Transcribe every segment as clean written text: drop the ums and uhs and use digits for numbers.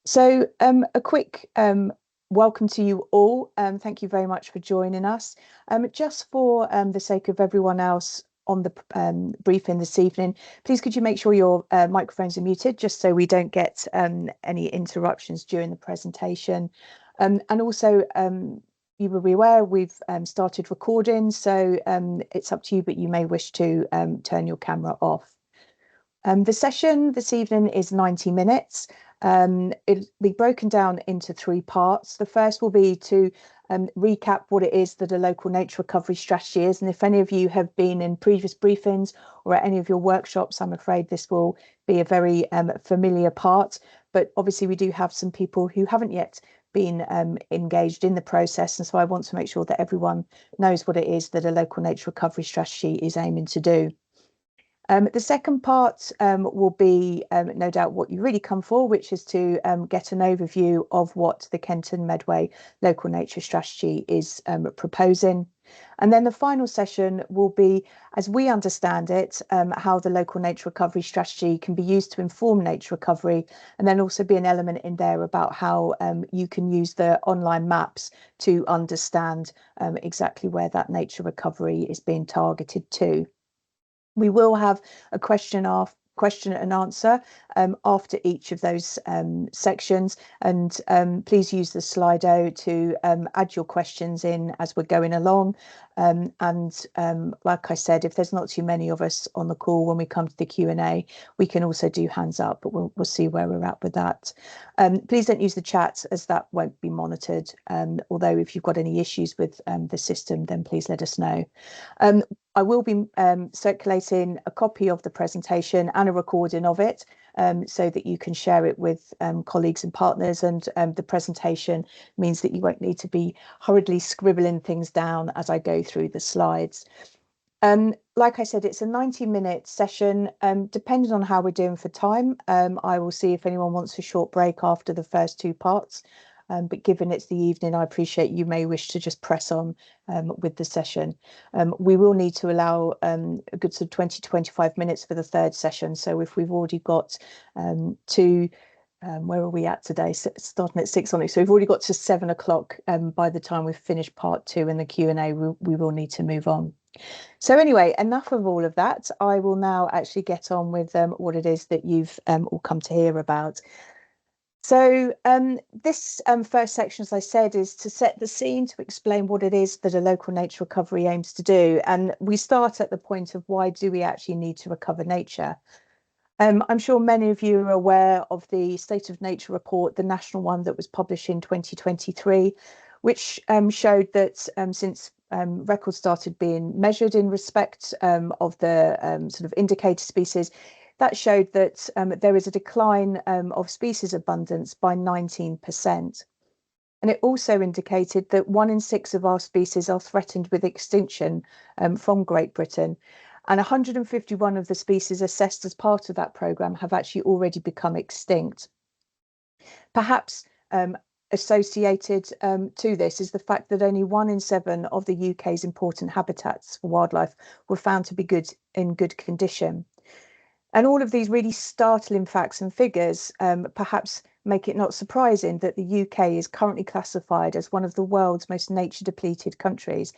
A quick welcome to you all. Thank you very much for joining us. Just for the sake of everyone else on the briefing this evening, please could you make sure your microphones are muted just so we don't get any interruptions during the presentation. And also, you will be aware we've started recording, so it's up to you, but you may wish to turn your camera off. The session this evening is 90 minutes. It'll be broken down into 3 parts. The first will be to recap what it is that a local nature recovery strategy is. And if any of you have been in previous briefings or at any of your workshops, I'm afraid this will be a very familiar part. But obviously we do have some people who haven't yet been engaged in the process. And so I want to make sure that everyone knows what it is that a local nature recovery strategy is aiming to do. The second part will be no doubt what you really come for, which is to get an overview of what the Kenton Medway Local Nature Strategy is proposing. And then the final session will be, as we understand it, how the local nature recovery strategy can be used to inform nature recovery, and then also be an element in there about how you can use the online maps to understand exactly where that nature recovery is being targeted to. We will have a question and answer after each of those sections, and please use the Slido to add your questions in as we're going along. Like I said, if there's not too many of us on the call when we come to the Q&A, we can also do hands up, but we'll see where we're at with that. Please don't use the chat as that won't be monitored, although if you've got any issues with the system, then please let us know. I will be circulating a copy of the presentation and a recording of it so that you can share it with colleagues and partners, and the presentation means that you won't need to be hurriedly scribbling things down as I go through the slides. Like I said, it's a 90-minute session. Depending on how we're doing for time, I will see if anyone wants a short break after the first 2 parts. But given it's the evening, I appreciate you may wish to just press on with the session. We will need to allow a good sort of 20 to 25 minutes for the 3rd session. So if we've already got to, where are we at today? Starting at 6 on it. So we've already got to 7 o'clock by the time we've finished part 2 in the Q&A, we will need to move on. So anyway, enough of all of that. I will now actually get on with what it is that you've all come to hear about. So this first section, as I said, is to set the scene, to explain what it is that a local nature recovery aims to do. And we start at the point of why do we actually need to recover nature? I'm sure many of you are aware of the State of Nature report, the national one that was published in 2023, which showed that since records started being measured in respect of the sort of indicator species, that showed that there is a decline of species abundance by 19%. And it also indicated that 1 in 6 of our species are threatened with extinction from Great Britain. And 151 of the species assessed as part of that programme have actually already become extinct. Perhaps associated to this is the fact that only 1 in 7 of the UK's important habitats for wildlife were found to be in good condition. And all of these really startling facts and figures perhaps make it not surprising that the UK is currently classified as one of the world's most nature depleted countries.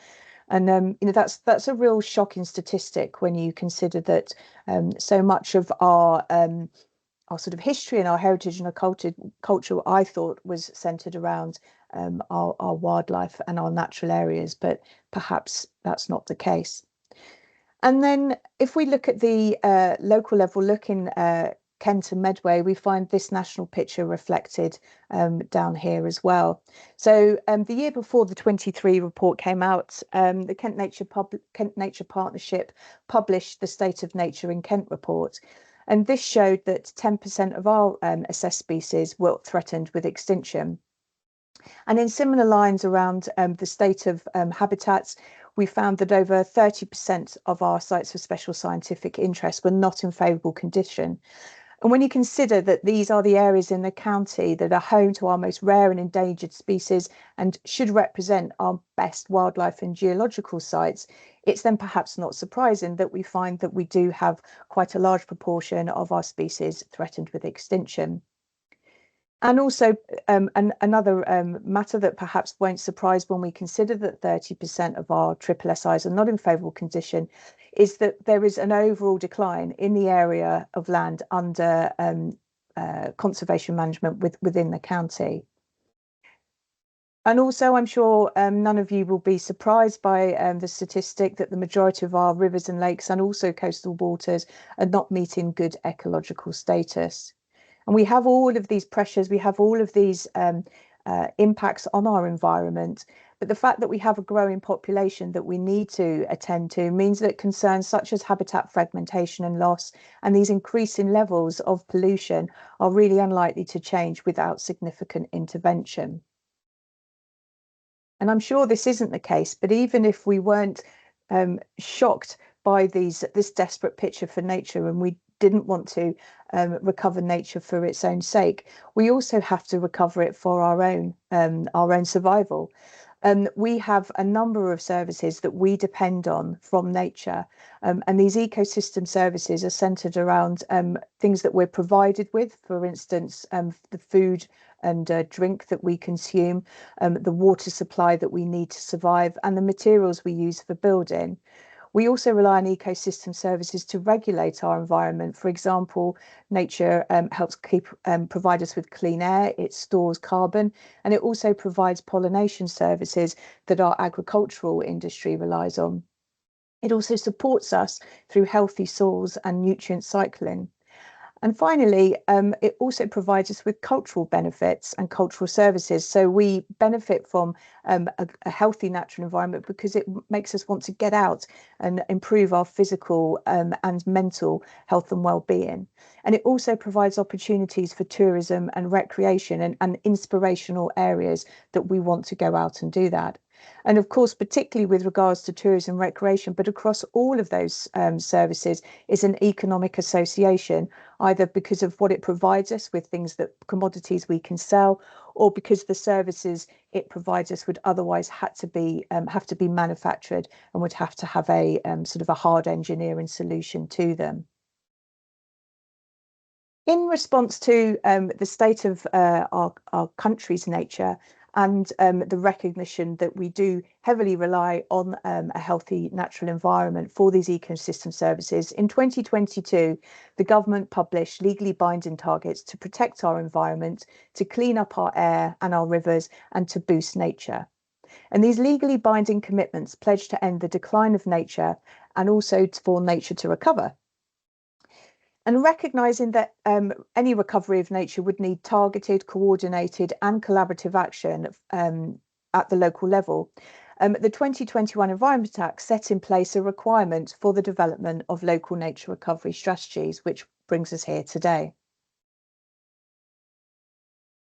And you know, that's a real shocking statistic when you consider that so much of our sort of history and our heritage and our culture, I thought, was centered around our wildlife and our natural areas, but perhaps that's not the case. And then if we look at the local level, looking Kent and Medway, we find this national picture reflected down here as well. So the year before the 23 report came out, the Kent Nature Partnership published the State of Nature in Kent report. And this showed that 10% of our assessed species were threatened with extinction. And in similar lines around the state of habitats, we found that over 30% of our sites of special scientific interest were not in favourable condition. And when you consider that these are the areas in the county that are home to our most rare and endangered species and should represent our best wildlife and geological sites, it's then perhaps not surprising that we find that we do have quite a large proportion of our species threatened with extinction. And also another matter that perhaps won't surprise when we consider that 30% of our SSIs are not in favourable condition is that there is an overall decline in the area of land under conservation management within the county. And also, I'm sure none of you will be surprised by the statistic that the majority of our rivers and lakes and also coastal waters are not meeting good ecological status. And we have all of these pressures, we have all of these impacts on our environment. But the fact that we have a growing population that we need to attend to means that concerns such as habitat fragmentation and loss and these increasing levels of pollution are really unlikely to change without significant intervention. And I'm sure this isn't the case, but even if we weren't shocked by this desperate picture for nature and we didn't want to recover nature for its own sake, we also have to recover it for our own survival. We have a number of services that we depend on from nature, and these ecosystem services are centered around things that we're provided with, for instance, the food and drink that we consume, the water supply that we need to survive, and the materials we use for building. We also rely on ecosystem services to regulate our environment. For example, nature helps provide us with clean air, it stores carbon, and it also provides pollination services that our agricultural industry relies on. It also supports us through healthy soils and nutrient cycling. And finally, it also provides us with cultural benefits and cultural services. So we benefit from a healthy natural environment because it makes us want to get out and improve our physical and mental health and well-being. And it also provides opportunities for tourism and recreation and inspirational areas that we want to go out and do that. And of course, particularly with regards to tourism and recreation, but across all of those services is an economic association, either because of what it provides us with things that commodities we can sell, or because the services it provides us would otherwise have to be manufactured and would have to have a sort of a hard engineering solution to them. In response to the state of our country's nature, and the recognition that we do heavily rely on a healthy natural environment for these ecosystem services, in 2022, the government published legally binding targets to protect our environment, to clean up our air and our rivers, and to boost nature. And these legally binding commitments pledge to end the decline of nature and also for nature to recover. And recognising that any recovery of nature would need targeted, coordinated and collaborative action at the local level, the 2021 Environment Act set in place a requirement for the development of local nature recovery strategies, which brings us here today.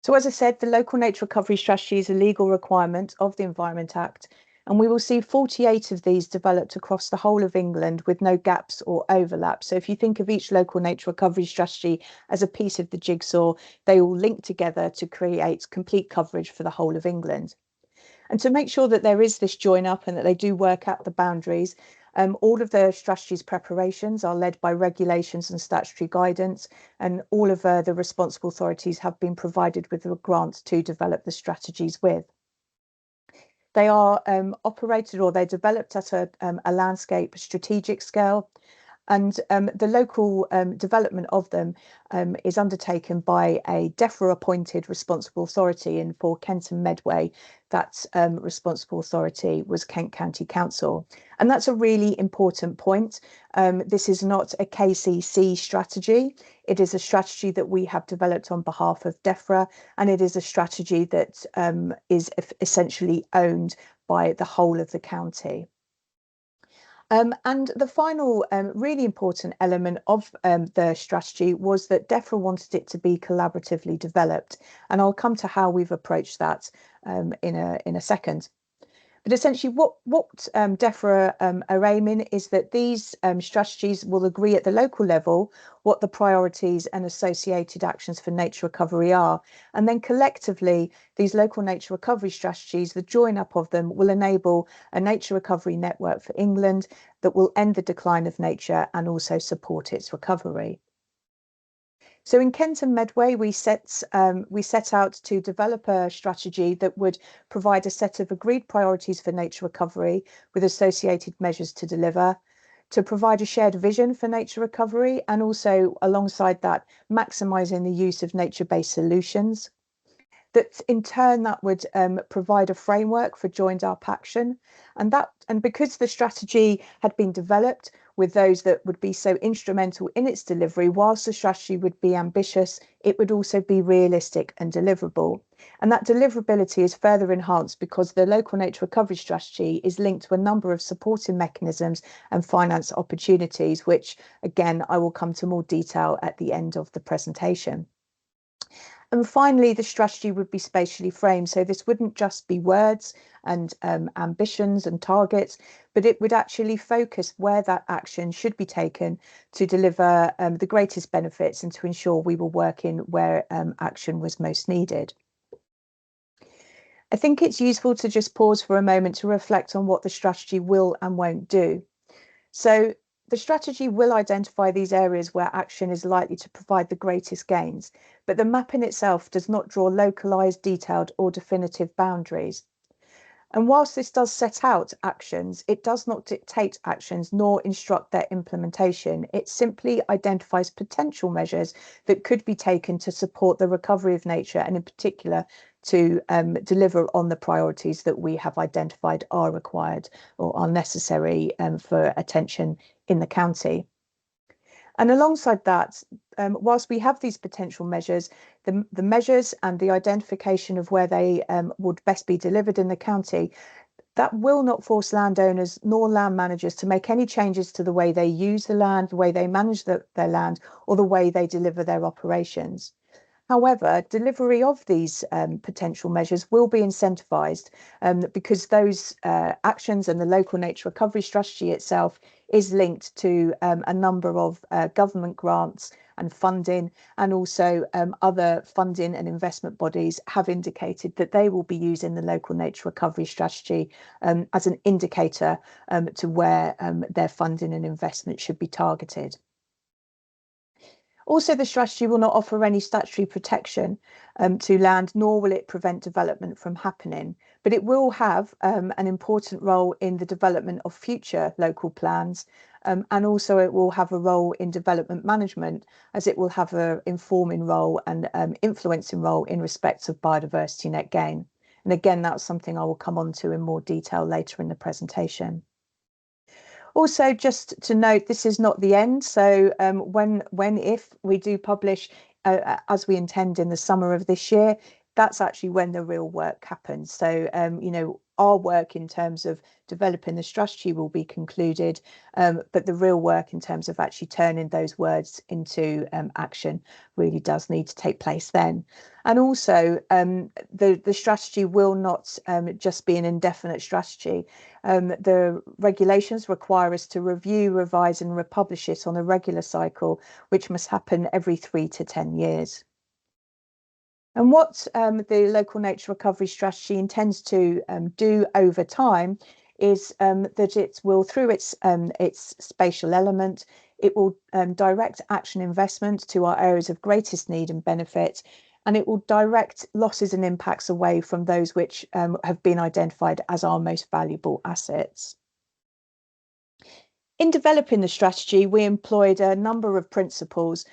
So as I said, the local nature recovery strategy is a legal requirement of the Environment Act, and we will see 48 of these developed across the whole of England with no gaps or overlap. So if you think of each local nature recovery strategy as a piece of the jigsaw, they all link together to create complete coverage for the whole of England. And to make sure that there is this join up and that they do work at the boundaries, all of the strategies preparations are led by regulations and statutory guidance, and all of the responsible authorities have been provided with a grant to develop the strategies with. They are operated or they're developed at a landscape strategic scale, and the local development of them is undertaken by a DEFRA appointed responsible authority, and for Kent and Medway, that responsible authority was Kent County Council. And that's a really important point. This is not a KCC strategy. It is a strategy that we have developed on behalf of DEFRA, and it is a strategy that is essentially owned by the whole of the county. And the final really important element of the strategy was that DEFRA wanted it to be collaboratively developed. And I'll come to how we've approached that in a second. But essentially what DEFRA are aiming is that these strategies will agree at the local level what the priorities and associated actions for nature recovery are. And then collectively, these local nature recovery strategies, the join up of them will enable a nature recovery network for England that will end the decline of nature and also support its recovery. So in Kent and Medway, we set out to develop a strategy that would provide a set of agreed priorities for nature recovery with associated measures to deliver, to provide a shared vision for nature recovery, and also alongside that, maximising the use of nature-based solutions. That in turn that would provide a framework for joined up action, and because the strategy had been developed with those that would be so instrumental in its delivery, whilst the strategy would be ambitious, it would also be realistic and deliverable. And that deliverability is further enhanced because the local nature recovery strategy is linked to a number of supporting mechanisms and finance opportunities, which again I will come to more detail at the end of the presentation. And finally, the strategy would be spatially framed. So this wouldn't just be words and ambitions and targets, but it would actually focus where that action should be taken to deliver the greatest benefits and to ensure we were working where action was most needed. I think it's useful to just pause for a moment to reflect on what the strategy will and won't do. So the strategy will identify these areas where action is likely to provide the greatest gains, but the map in itself does not draw localised, detailed or definitive boundaries. And whilst this does set out actions, it does not dictate actions nor instruct their implementation. It simply identifies potential measures that could be taken to support the recovery of nature and in particular to deliver on the priorities that we have identified are required or are necessary for attention in the county. And alongside that, whilst we have these potential measures, the measures and the identification of where they would best be delivered in the county, that will not force landowners nor land managers to make any changes to the way they use the land, the way they manage their land, or the way they deliver their operations. However, delivery of these potential measures will be incentivised because those actions and the local nature recovery strategy itself is linked to a number of government grants and funding, and also other funding and investment bodies have indicated that they will be using the local nature recovery strategy as an indicator to where their funding and investment should be targeted. Also, the strategy will not offer any statutory protection to land, nor will it prevent development from happening, but it will have an important role in the development of future local plans, and also it will have a role in development management, as it will have an informing role and influencing role in respect of biodiversity net gain. And again, that's something I will come on to in more detail later in the presentation. Also, just to note, this is not the end. So if we do publish, as we intend in the summer of this year, that's actually when the real work happens. So, our work in terms of developing the strategy will be concluded, but the real work in terms of actually turning those words into action really does need to take place then. And also, the strategy will not just be an indefinite strategy. The regulations require us to review, revise and republish it on a regular cycle, which must happen every 3 to 10 years. And what the local nature recovery strategy intends to do over time is that it will, through its spatial element, it will direct action investment to our areas of greatest need and benefit, and it will direct losses and impacts away from those which have been identified as our most valuable assets. In developing the strategy, we employed a number of principles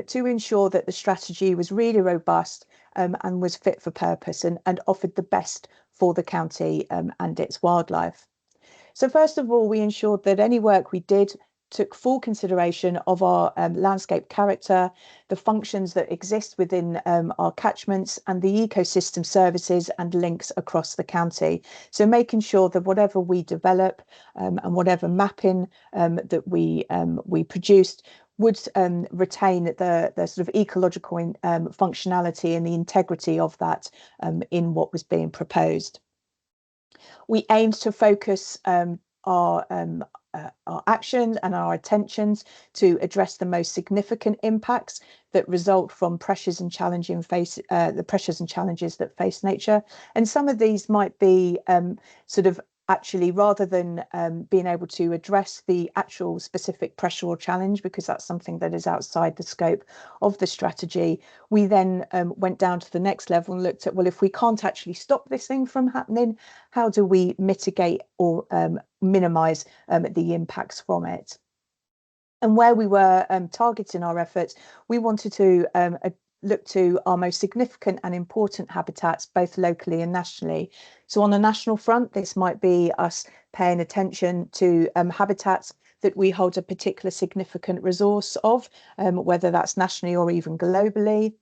to ensure that the strategy was really robust and was fit for purpose and offered the best for the county and its wildlife. So first of all, we ensured that any work we did took full consideration of our landscape character, the functions that exist within our catchments and the ecosystem services and links across the county. So making sure that whatever we develop and whatever mapping that we produced would retain the sort of ecological functionality and the integrity of that in what was being proposed. We aimed to focus our action and our attentions to address the most significant impacts that result from pressures and challenges that face nature. And some of these might be sort of actually, rather than being able to address the actual specific pressure or challenge, because that's something that is outside the scope of the strategy, we then went down to the next level and looked at, well, if we can't actually stop this thing from happening, how do we mitigate or minimise the impacts from it? And where we were targeting our efforts, we wanted to look to our most significant and important habitats, both locally and nationally. So on the national front, this might be us paying attention to habitats that we hold a particular significant resource of, whether that's nationally or even globally.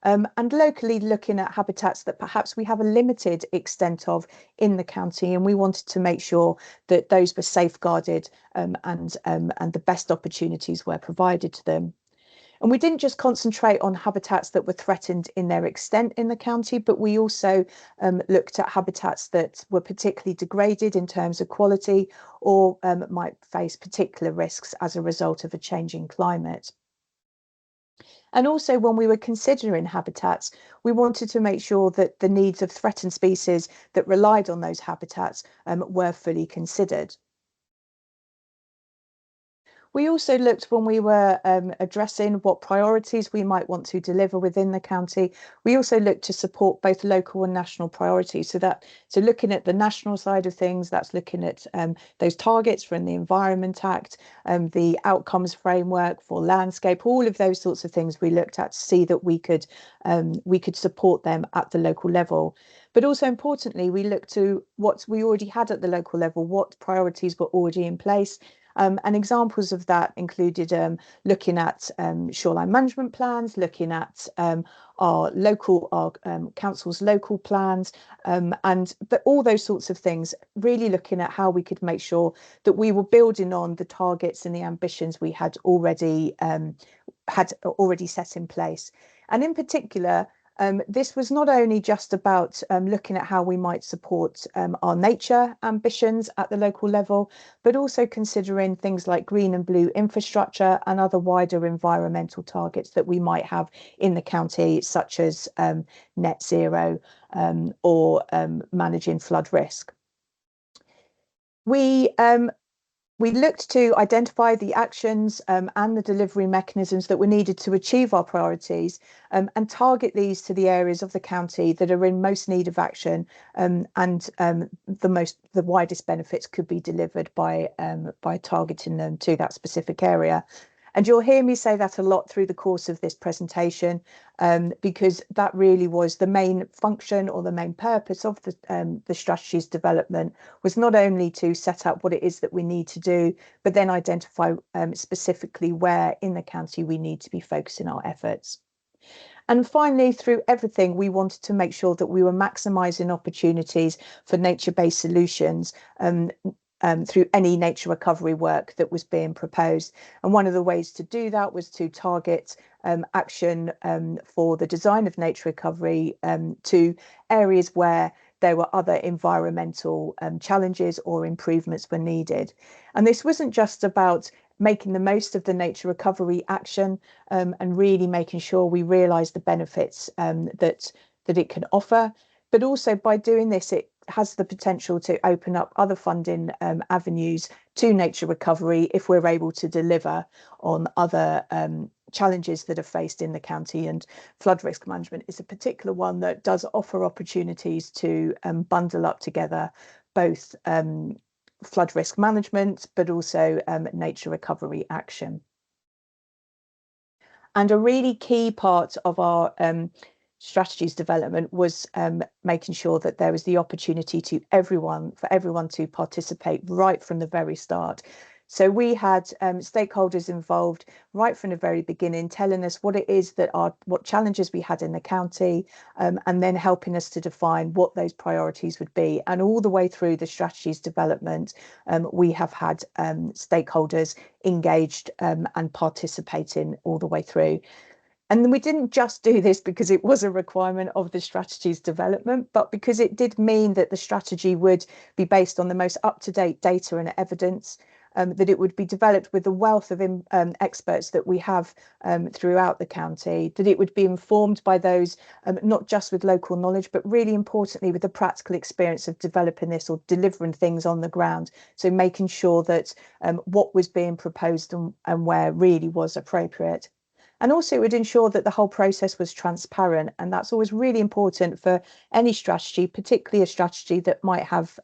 And locally looking at habitats that perhaps we have a limited extent of in the county, and we wanted to make sure that those were safeguarded and the best opportunities were provided to them. And we didn't just concentrate on habitats that were threatened in their extent in the county, but we also looked at habitats that were particularly degraded in terms of quality or might face particular risks as a result of a changing climate. And also, when we were considering habitats, we wanted to make sure that the needs of threatened species that relied on those habitats were fully considered. We also looked, when we were addressing what priorities we might want to deliver within the county, we also looked to support both local and national priorities. So looking at the national side of things, that's looking at those targets from the Environment Act, the outcomes framework for landscape, all of those sorts of things we looked at to see that we could support them at the local level. But also importantly, we looked to what we already had at the local level, what priorities were already in place. And examples of that included looking at shoreline management plans, looking at our council's local plans, and all those sorts of things, really looking at how we could make sure that we were building on the targets and the ambitions we had already set in place. And in particular, this was not only just about looking at how we might support our nature ambitions at the local level, but also considering things like green and blue infrastructure and other wider environmental targets that we might have in the county, such as net zero or managing flood risk. We looked to identify the actions and the delivery mechanisms that were needed to achieve our priorities and target these to the areas of the county that are in most need of action, and the widest benefits could be delivered by targeting them to that specific area. And you'll hear me say that a lot through the course of this presentation, because that really was the main function or the main purpose of the strategy's development, was not only to set out what it is that we need to do, but then identify specifically where in the county we need to be focusing our efforts. And finally, through everything, we wanted to make sure that we were maximising opportunities for nature-based solutions through any nature recovery work that was being proposed. And one of the ways to do that was to target action for the design of nature recovery to areas where there were other environmental challenges or improvements were needed. And this wasn't just about making the most of the nature recovery action and really making sure we realise the benefits that it can offer, but also by doing this, it has the potential to open up other funding avenues to nature recovery if we're able to deliver on other challenges that are faced in the county. And flood risk management is a particular one that does offer opportunities to bundle up together both flood risk management, but also nature recovery action. And a really key part of our strategy's development was making sure that there was the opportunity for everyone to participate right from the very start. So we had stakeholders involved right from the very beginning, telling us what it is what challenges we had in the county, and then helping us to define what those priorities would be. And all the way through the strategy's development, we have had stakeholders engaged and participating all the way through. And we didn't just do this because it was a requirement of the strategy's development, but because it did mean that the strategy would be based on the most up-to-date data and evidence. that it would be developed with the wealth of experts that we have throughout the county, that it would be informed by those not just with local knowledge, but really importantly with the practical experience of developing this or delivering things on the ground. So making sure that what was being proposed and where really was appropriate. And also it would ensure that the whole process was transparent. And that's always really important for any strategy, particularly a strategy that might have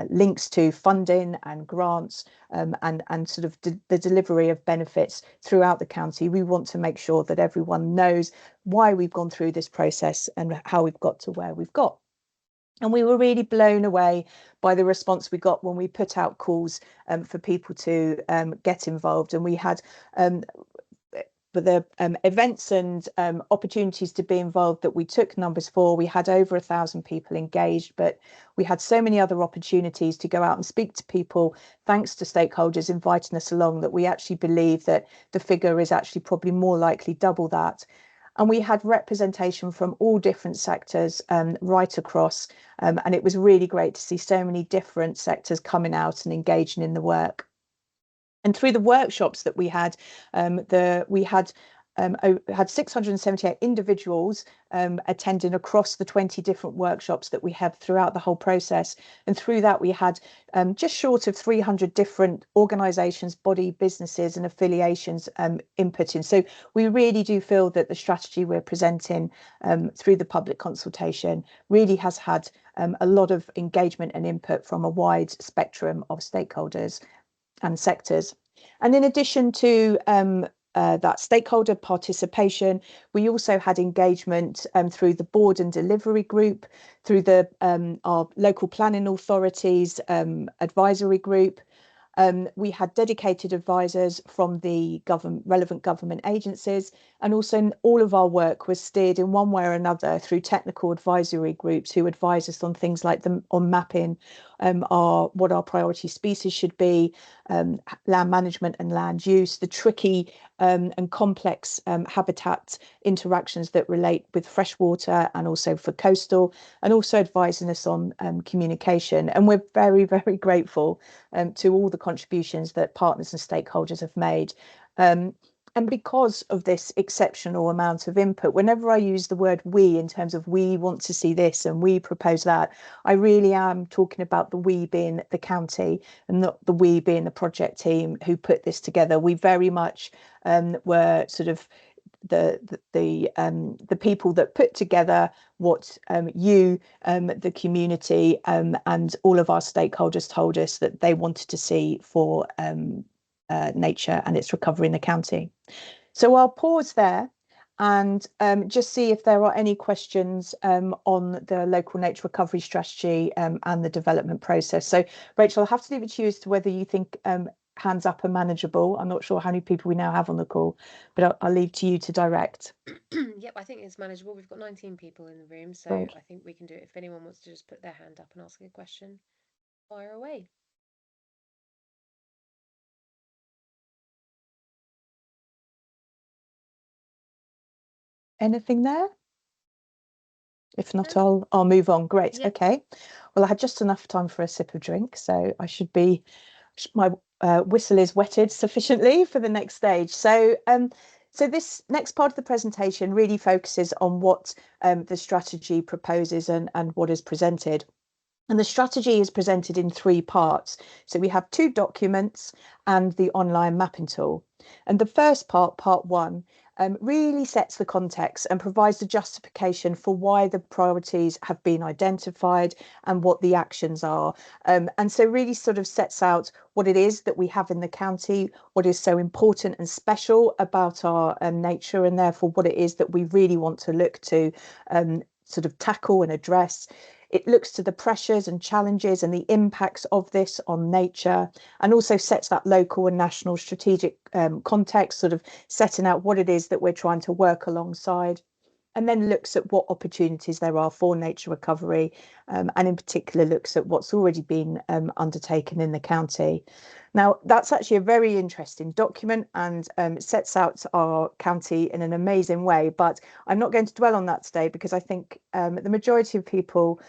links to funding and grants and sort of the delivery of benefits throughout the county. We want to make sure that everyone knows why we've gone through this process and how we've got to where we've got. And we were really blown away by the response we got when we put out calls for people to get involved. And we had but the events and opportunities to be involved that we took numbers for, we had over 1,000 people engaged, but we had so many other opportunities to go out and speak to people, thanks to stakeholders inviting us along, that we actually believe that the figure is actually probably more likely double that. And we had representation from all different sectors right across, and it was really great to see so many different sectors coming out and engaging in the work. And through the workshops that we had, we had 678 individuals attending across the 20 different workshops that we had throughout the whole process. And through that, we had just short of 300 different organisations, body, businesses and affiliations inputting. So we really do feel that the strategy we're presenting through the public consultation really has had a lot of engagement and input from a wide spectrum of stakeholders and sectors. And in addition to that stakeholder participation, we also had engagement through the board and delivery group, through our local planning authorities advisory group. We had dedicated advisors from the relevant government agencies, and also all of our work was steered in one way or another through technical advisory groups who advise us on things like on mapping what our priority species should be, land management and land use, the tricky and complex habitat interactions that relate with freshwater and also for coastal, and also advising us on communication. And we're very, very grateful to all the contributions that partners and stakeholders have made. And because of this exceptional amount of input, whenever I use the word we in terms of we want to see this and we propose that, I really am talking about the we being the county and not the we being the project team who put this together. We very much were sort of the people that put together what the community and all of our stakeholders told us that they wanted to see for nature and its recovery in the county. So I'll pause there and just see if there are any questions on the local nature recovery strategy and the development process. So Rachel, I'll have to leave it to you as to whether you think hands up are manageable. I'm not sure how many people we now have on the call, but I'll leave to you to direct. Yep, I think it's manageable. We've got 19 people in the room, so Great. I think we can do it. If anyone wants to just put their hand up and ask a question, fire away. Anything there? If not, No? I'll move on. Great. Yep. Okay. Well, I had just enough time for a sip of drink, so I should be, my whistle is wetted sufficiently for the next stage. So so this next part of the presentation really focuses on what the strategy proposes and what is presented. And the strategy is presented in three parts. So we have two documents and the online mapping tool. And the first part, part one, really sets the context and provides the justification for why the priorities have been identified and what the actions are. And so really sort of sets out what it is that we have in the county, what is so important and special about our nature, and therefore what it is that we really want to look to sort of tackle and address. It looks to the pressures and challenges and the impacts of this on nature, and also sets that local and national strategic context, sort of setting out what it is that we're trying to work alongside, and then looks at what opportunities there are for nature recovery, and in particular looks at what's already been undertaken in the county. Now, that's actually a very interesting document and sets out our county in an amazing way, but I'm not going to dwell on that today because I think the majority of people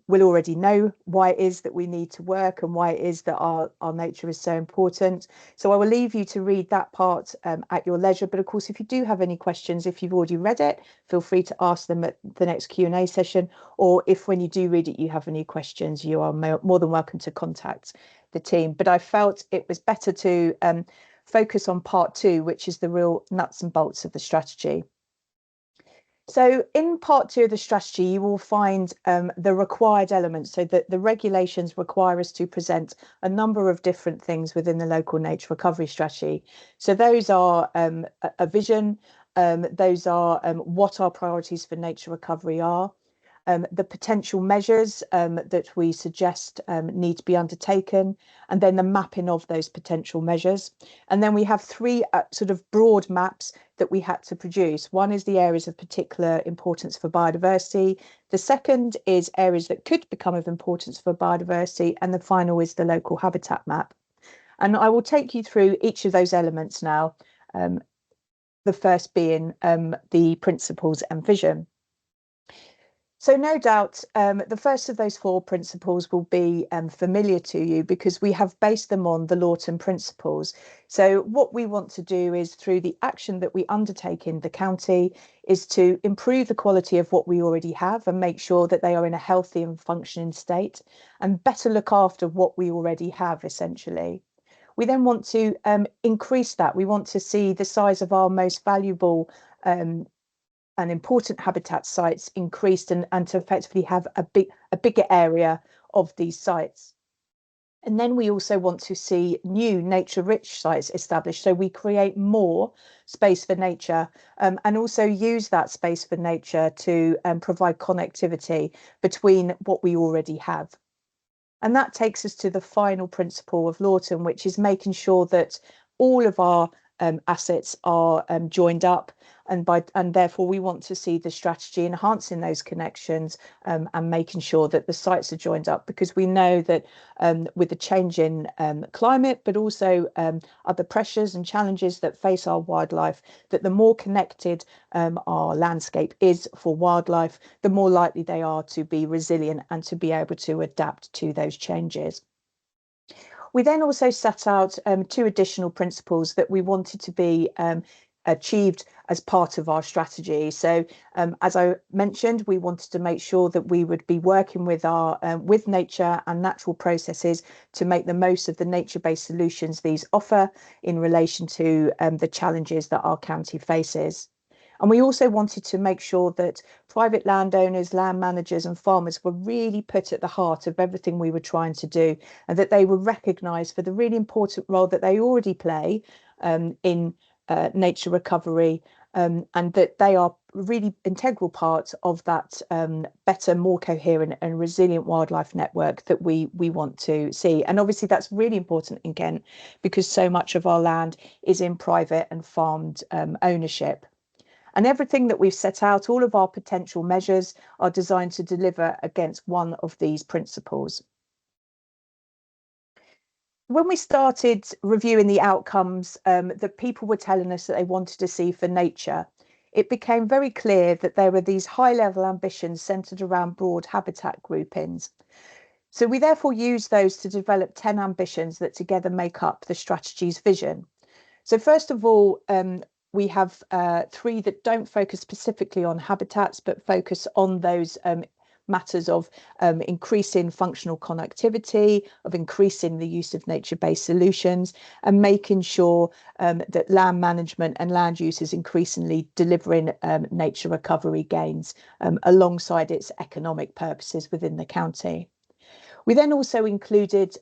will already know why it is that we need to work and why it is that our nature is so important. So I will leave you to read that part at your leisure. But of course, if you do have any questions, if you've already read it, feel free to ask them at the next Q&A session. Or if when you do read it, you have any questions, you are more than welcome to contact the team. But I felt it was better to focus on part 2, which is the real nuts and bolts of the strategy. So in part 2 of the strategy, you will find the required elements, so that the regulations require us to present a number of different things within the local nature recovery strategy. So those are a vision, those are what our priorities for nature recovery are, the potential measures that we suggest need to be undertaken, and then the mapping of those potential measures. And then we have 3 sort of broad maps that we had to produce. One is the areas of particular importance for biodiversity. The second is areas that could become of importance for biodiversity. And the final is the local habitat map. And I will take you through each of those elements now, the first being the principles and vision. So no doubt, the first of those 4 principles will be familiar to you because we have based them on the Lawton principles. So what we want to do is, through the action that we undertake in the county, is to improve the quality of what we already have and make sure that they are in a healthy and functioning state, and better look after what we already have, essentially. We then want to increase that. We want to see the size of our most valuable and important habitat sites increased, and to effectively have a bigger area of these sites. And then we also want to see new nature-rich sites established, so we create more space for nature and also use that space for nature to provide connectivity between what we already have. And that takes us to the final principle of Lawton, which is making sure that all of our assets are joined up, and therefore we want to see the strategy enhancing those connections and making sure that the sites are joined up, because we know that with the change in climate, but also other pressures and challenges that face our wildlife, that the more connected our landscape is for wildlife, the more likely they are to be resilient and to be able to adapt to those changes. We then also set out 2 additional principles that we wanted to be achieved as part of our strategy. So as I mentioned, we wanted to make sure that we would be working with our with nature and natural processes to make the most of the nature-based solutions these offer in relation to the challenges that our county faces. And we also wanted to make sure that private landowners, land managers and farmers were really put at the heart of everything we were trying to do, and that they were recognised for the really important role that they already play in nature recovery, and that they are really integral part of that better, more coherent and resilient wildlife network that we want to see. And obviously that's really important in Kent because so much of our land is in private and farmed ownership. And everything that we've set out, all of our potential measures, are designed to deliver against one of these principles. When we started reviewing the outcomes that people were telling us that they wanted to see for nature, it became very clear that there were these high-level ambitions centred around broad habitat groupings. So we therefore used those to develop 10 ambitions that together make up the strategy's vision. So first of all, we have 3 that don't focus specifically on habitats, but focus on those matters of increasing functional connectivity, of increasing the use of nature-based solutions, and making sure that land management and land use is increasingly delivering nature recovery gains alongside its economic purposes within the county. We then also included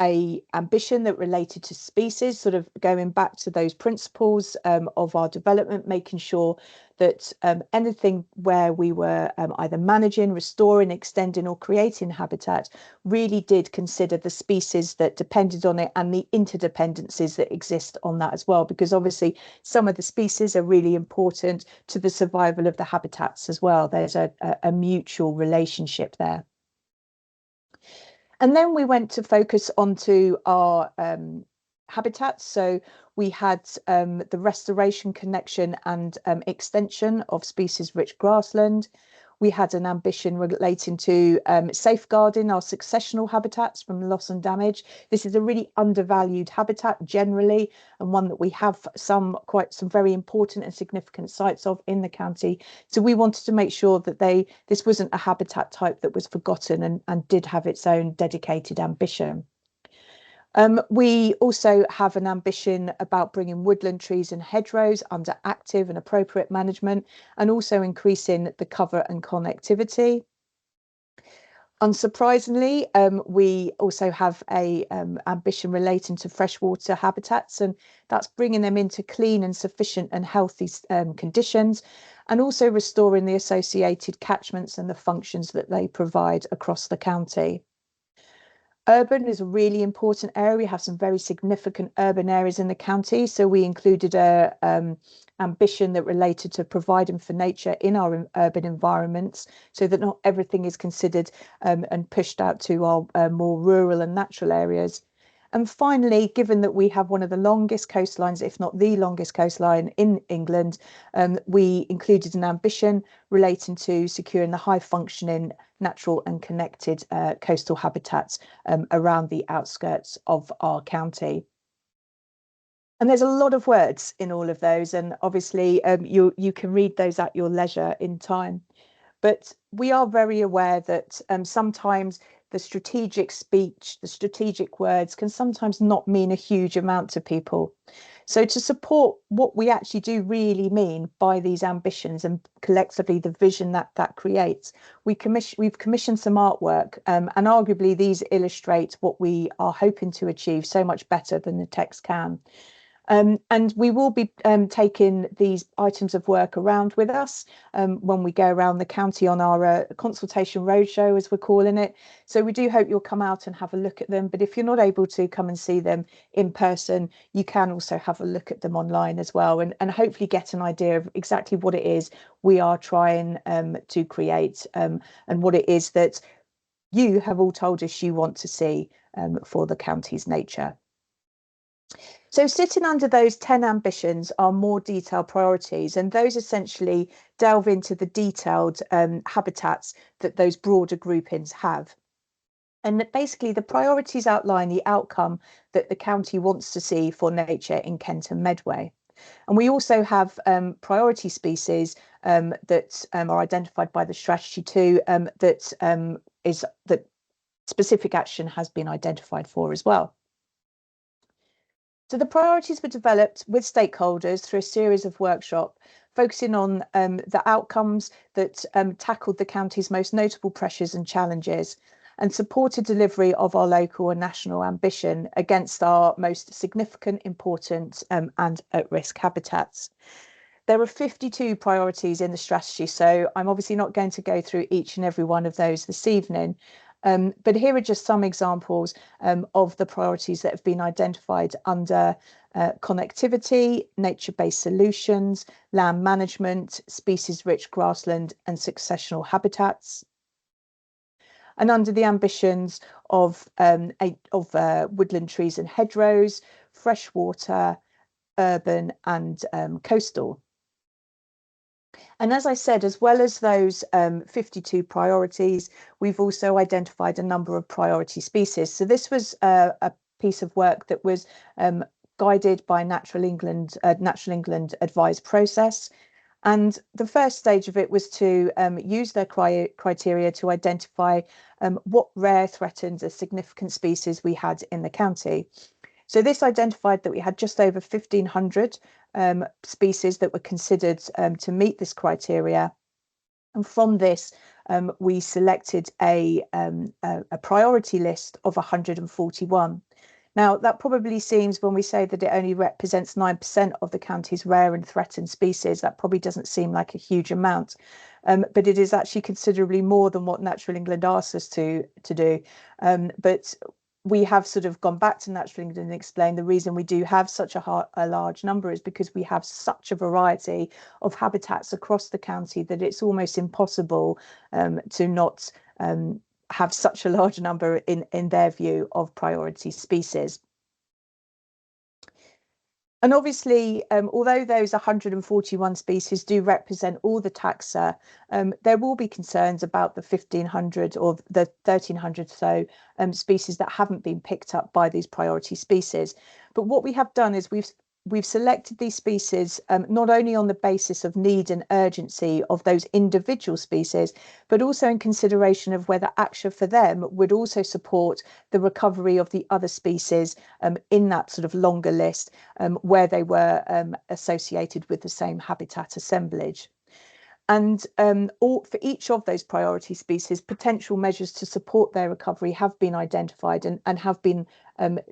a ambition that related to species, sort of going back to those principles of our development, making sure that anything where we were either managing, restoring, extending or creating habitat really did consider the species that depended on it and the interdependencies that exist on that as well, because obviously some of the species are really important to the survival of the habitats as well. There's a mutual relationship there. And then we went to focus onto our habitats. So we had the restoration, connection and extension of species-rich grassland. We had an ambition relating to safeguarding our successional habitats from loss and damage. This is a really undervalued habitat generally, and one that we have some very important and significant sites of in the county. So we wanted to make sure that this wasn't a habitat type that was forgotten and did have its own dedicated ambition. We also have an ambition about bringing woodland trees and hedgerows under active and appropriate management, and also increasing the cover and connectivity. Unsurprisingly, we also have a ambition relating to freshwater habitats, and that's bringing them into clean and sufficient and healthy conditions, and also restoring the associated catchments and the functions that they provide across the county. Urban is a really important area. We have some very significant urban areas in the county. So we included a ambition that related to providing for nature in our urban environments, so that not everything is considered and pushed out to our more rural and natural areas. And finally, given that we have one of the longest coastlines, if not the longest coastline in England, we included an ambition relating to securing the high functioning, natural and connected coastal habitats around the outskirts of our county. And there's a lot of words in all of those, and obviously you can read those at your leisure in time. But we are very aware that sometimes the strategic speech, the strategic words can sometimes not mean a huge amount to people. So to support what we actually do really mean by these ambitions and collectively the vision that creates, we've commissioned some artwork, and arguably these illustrate what we are hoping to achieve so much better than the text can. And we will be taking these items of work around with us when we go around the county on our consultation roadshow, as we're calling it. So we do hope you'll come out and have a look at them. But if you're not able to come and see them in person, you can also have a look at them online as well, and hopefully get an idea of exactly what it is we are trying to create, and what it is that you have all told us you want to see for the county's nature. So sitting under those 10 ambitions are more detailed priorities, and those essentially delve into the detailed habitats that those broader groupings have. And basically the priorities outline the outcome that the county wants to see for nature in Kent and Medway. And we also have priority species that are identified by the strategy too, that specific action has been identified for as well. So the priorities were developed with stakeholders through a series of workshops, focusing on the outcomes that tackled the county's most notable pressures and challenges, and supported delivery of our local and national ambition against our most significant, important and at-risk habitats. There are 52 priorities in the strategy, so I'm obviously not going to go through each and every one of those this evening. But here are just some examples of the priorities that have been identified under connectivity, nature-based solutions, land management, species-rich grassland and successional habitats. And under the ambitions of woodland trees and hedgerows, freshwater, urban and coastal. And as I said, as well as those 52 priorities, we've also identified a number of priority species. So this was a piece of work that was guided by Natural England advised process. And the first stage of it was to use their criteria to identify what rare, threatened, or significant species we had in the county. So this identified that we had just over 1,500 species that were considered to meet this criteria. And from this, we selected a priority list of 141. Now, that probably seems, when we say that it only represents 9% of the county's rare and threatened species, that probably doesn't seem like a huge amount. But it is actually considerably more than what Natural England asked us to do. But we have sort of gone back to Natural England and explained the reason we do have such a large number is because we have such a variety of habitats across the county that it's almost impossible to not have such a large number in their view of priority species. And obviously, although those 141 species do represent all the taxa, there will be concerns about the 1,500 or the 1,300 so species that haven't been picked up by these priority species. But what we have done is we've selected these species not only on the basis of need and urgency of those individual species, but also in consideration of whether action for them would also support the recovery of the other species in that sort of longer list where they were associated with the same habitat assemblage. And for each of those priority species, potential measures to support their recovery have been identified and have been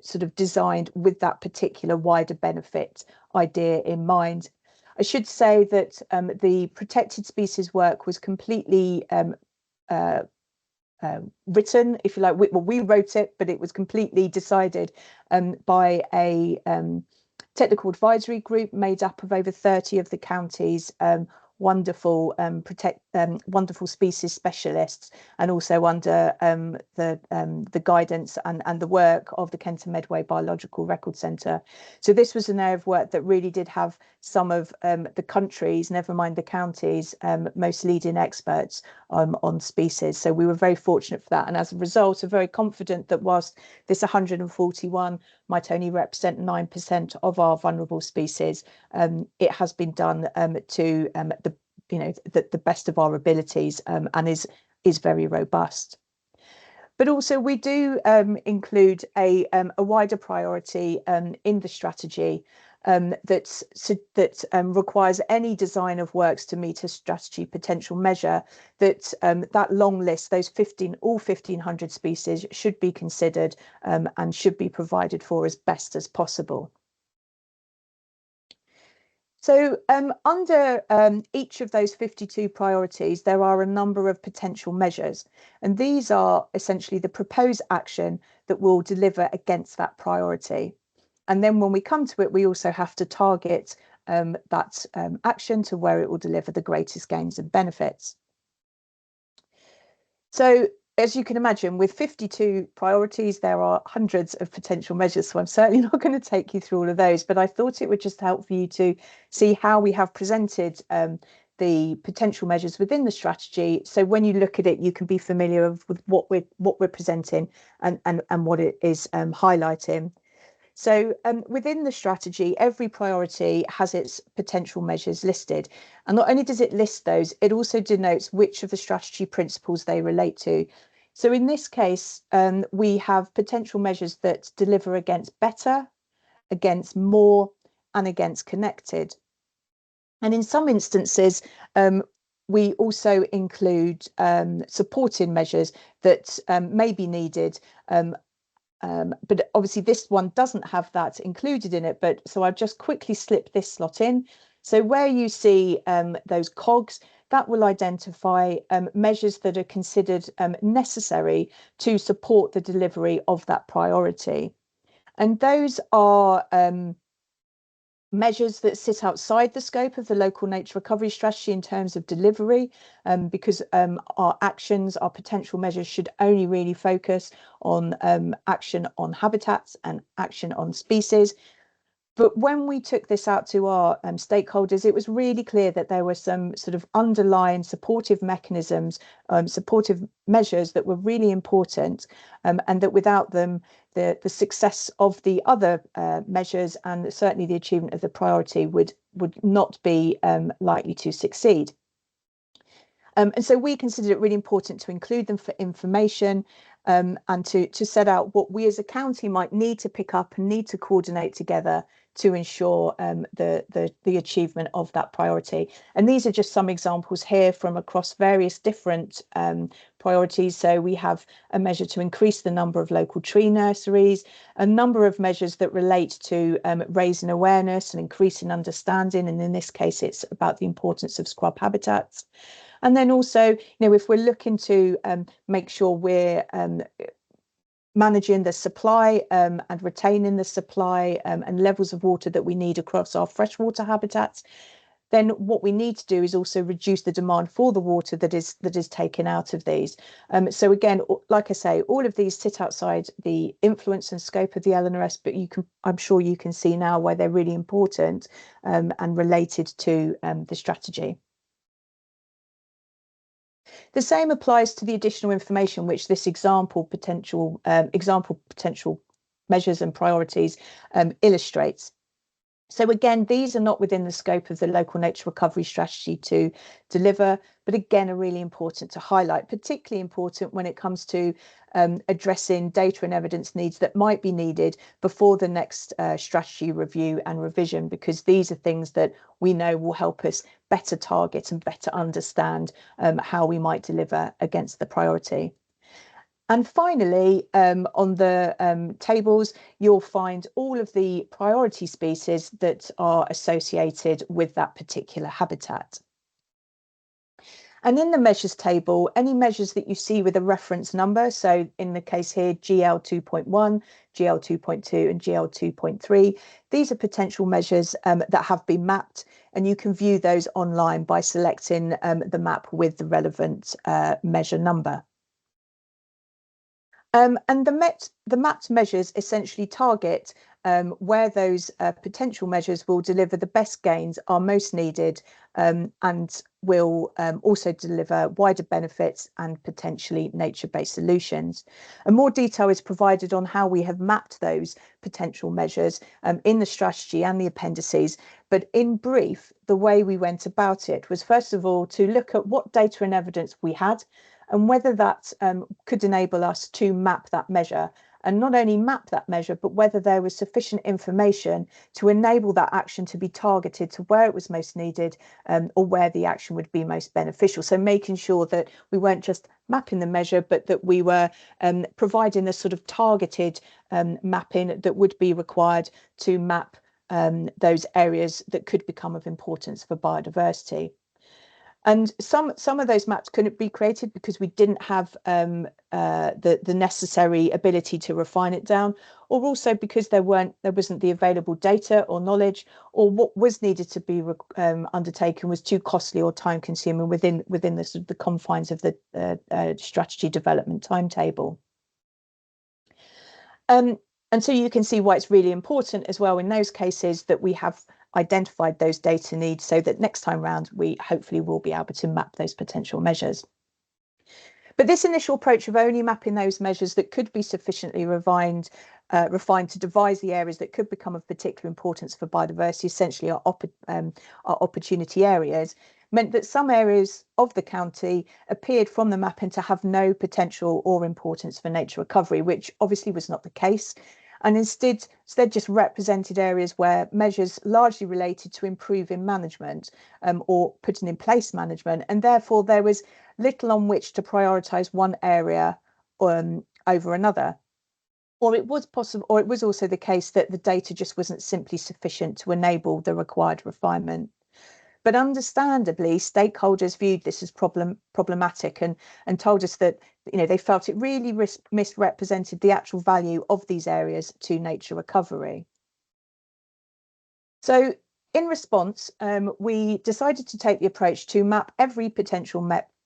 sort of designed with that particular wider benefit idea in mind. I should say that the protected species work was completely written, if you like. We wrote it, but it was completely decided by a technical advisory group made up of over 30 of the county's wonderful wonderful species specialists, and also under the guidance and the work of the Kent and Medway Biological Record Centre. So this was an area of work that really did have some of the country's, never mind the county's, most leading experts on species. So we were very fortunate for that, and as a result, are very confident that whilst this 141 might only represent 9% of our vulnerable species, it has been done to the best of our abilities and is very robust. But also we do include a wider priority in the strategy that requires any design of works to meet a strategy potential measure, that that long list, those all 1,500 species should be considered and should be provided for as best as possible. So under each of those 52 priorities, there are a number of potential measures, and these are essentially the proposed action that will deliver against that priority. And then when we come to it, we also have to target that action to where it will deliver the greatest gains and benefits. So as you can imagine, with 52 priorities, there are hundreds of potential measures. So I'm certainly not going to take you through all of those, but I thought it would just help for you to see how we have presented the potential measures within the strategy. So when you look at it, you can be familiar with what we're presenting and what it is highlighting. So within the strategy, every priority has its potential measures listed. And not only does it list those, it also denotes which of the strategy principles they relate to. So in this case, we have potential measures that deliver against better, against more, and against connected. And in some instances, we also include supporting measures that may be needed, but obviously this one doesn't have that included in it. But so I've just quickly slipped this slot in. So where you see those cogs, that will identify measures that are considered necessary to support the delivery of that priority. And those are measures that sit outside the scope of the local nature recovery strategy in terms of delivery, because our actions, our potential measures should only really focus on action on habitats and action on species. But when we took this out to our stakeholders, it was really clear that there were some sort of underlying supportive mechanisms, supportive measures that were really important, and that without them, the success of the other measures and certainly the achievement of the priority would not be likely to succeed. And so we considered it really important to include them for information and to set out what we as a county might need to pick up and need to coordinate together to ensure the achievement of that priority. And these are just some examples here from across various different priorities. So we have a measure to increase the number of local tree nurseries, a number of measures that relate to raising awareness and increasing understanding. And in this case, it's about the importance of scrub habitats. And then also, if we're looking to make sure we're managing the supply and retaining the supply and levels of water that we need across our freshwater habitats, then what we need to do is also reduce the demand for the water that is taken out of these. So again, like I say, all of these sit outside the influence and scope of the LNRS, but I'm sure you can see now why they're really important and related to the strategy. The same applies to the additional information which this example potential measures and priorities illustrates. So again, these are not within the scope of the local nature recovery strategy to deliver, but again, are really important to highlight, particularly important when it comes to addressing data and evidence needs that might be needed before the next strategy review and revision, because these are things that we know will help us better target and better understand how we might deliver against the priority. And finally, on the tables, you'll find all of the priority species that are associated with that particular habitat. And in the measures table, any measures that you see with a reference number, so in the case here, GL 2.1, GL 2.2 and GL 2.3, these are potential measures that have been mapped, and you can view those online by selecting the map with the relevant measure number. And the mapped measures essentially target where those potential measures will deliver the best gains, are most needed, and will also deliver wider benefits and potentially nature-based solutions. And more detail is provided on how we have mapped those potential measures in the strategy and the appendices. But in brief, the way we went about it was, first of all, to look at what data and evidence we had, and whether that could enable us to map that measure, and not only map that measure, but whether there was sufficient information to enable that action to be targeted to where it was most needed, or where the action would be most beneficial. So making sure that we weren't just mapping the measure, but that we were providing the sort of targeted mapping that would be required to map those areas that could become of importance for biodiversity. And some of those maps couldn't be created because we didn't have the necessary ability to refine it down, or also because there wasn't the available data or knowledge, or what was needed to be undertaken was too costly or time consuming within the sort of the confines of the strategy development timetable. And so you can see why it's really important as well in those cases that we have identified those data needs, so that next time round we hopefully will be able to map those potential measures. But this initial approach of only mapping those measures that could be sufficiently refined to devise the areas that could become of particular importance for biodiversity, essentially our opportunity areas, meant that some areas of the county appeared from the mapping to have no potential or importance for nature recovery, which obviously was not the case, and instead just represented areas where measures largely related to improving management or putting in place management, and therefore there was little on which to prioritise one area over another. Or it was possible, or it was also the case that the data just wasn't simply sufficient to enable the required refinement. But understandably, stakeholders viewed this as problematic and told us that they felt it really misrepresented the actual value of these areas to nature recovery. So in response, we decided to take the approach to map every potential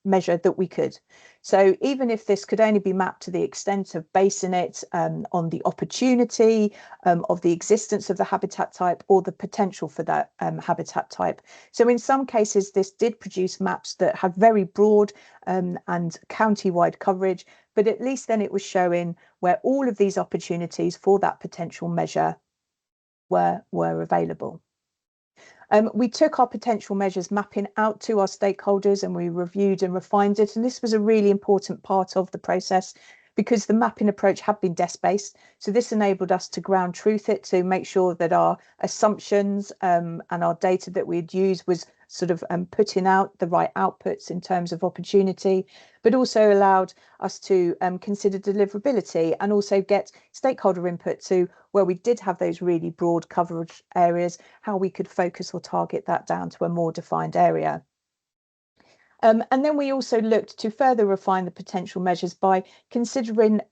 measure that we could. So even if this could only be mapped to the extent of basing it on the opportunity of the existence of the habitat type or the potential for that habitat type. So in some cases, this did produce maps that had very broad and county-wide coverage, but at least then it was showing where all of these opportunities for that potential measure were available. We took our potential measures mapping out to our stakeholders, and we reviewed and refined it. And this was a really important part of the process because the mapping approach had been desk-based. So this enabled us to ground truth it, to make sure that our assumptions and our data that we'd use was sort of putting out the right outputs in terms of opportunity, but also allowed us to consider deliverability and also get stakeholder input to where we did have those really broad coverage areas, how we could focus or target that down to a more defined area. And then we also looked to further refine the potential measures by considering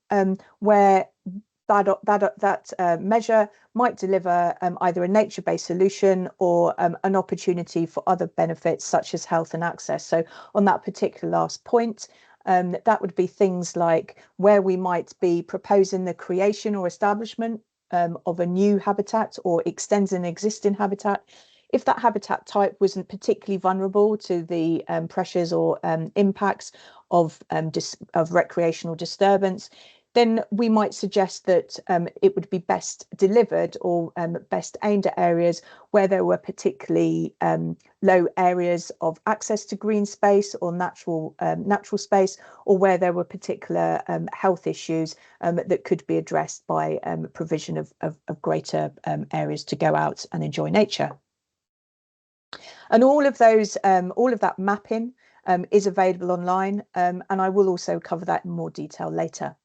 where that measure might deliver either a nature-based solution or an opportunity for other benefits such as health and access. So on that particular last point, that would be things like where we might be proposing the creation or establishment of a new habitat or extends an existing habitat. If that habitat type wasn't particularly vulnerable to the pressures or impacts of recreational disturbance, then we might suggest that it would be best delivered or best aimed at areas where there were particularly low areas of access to green space or natural space, or where there were particular health issues that could be addressed by provision of greater areas to go out and enjoy nature. And all of that mapping is available online, and I will also cover that in more detail later.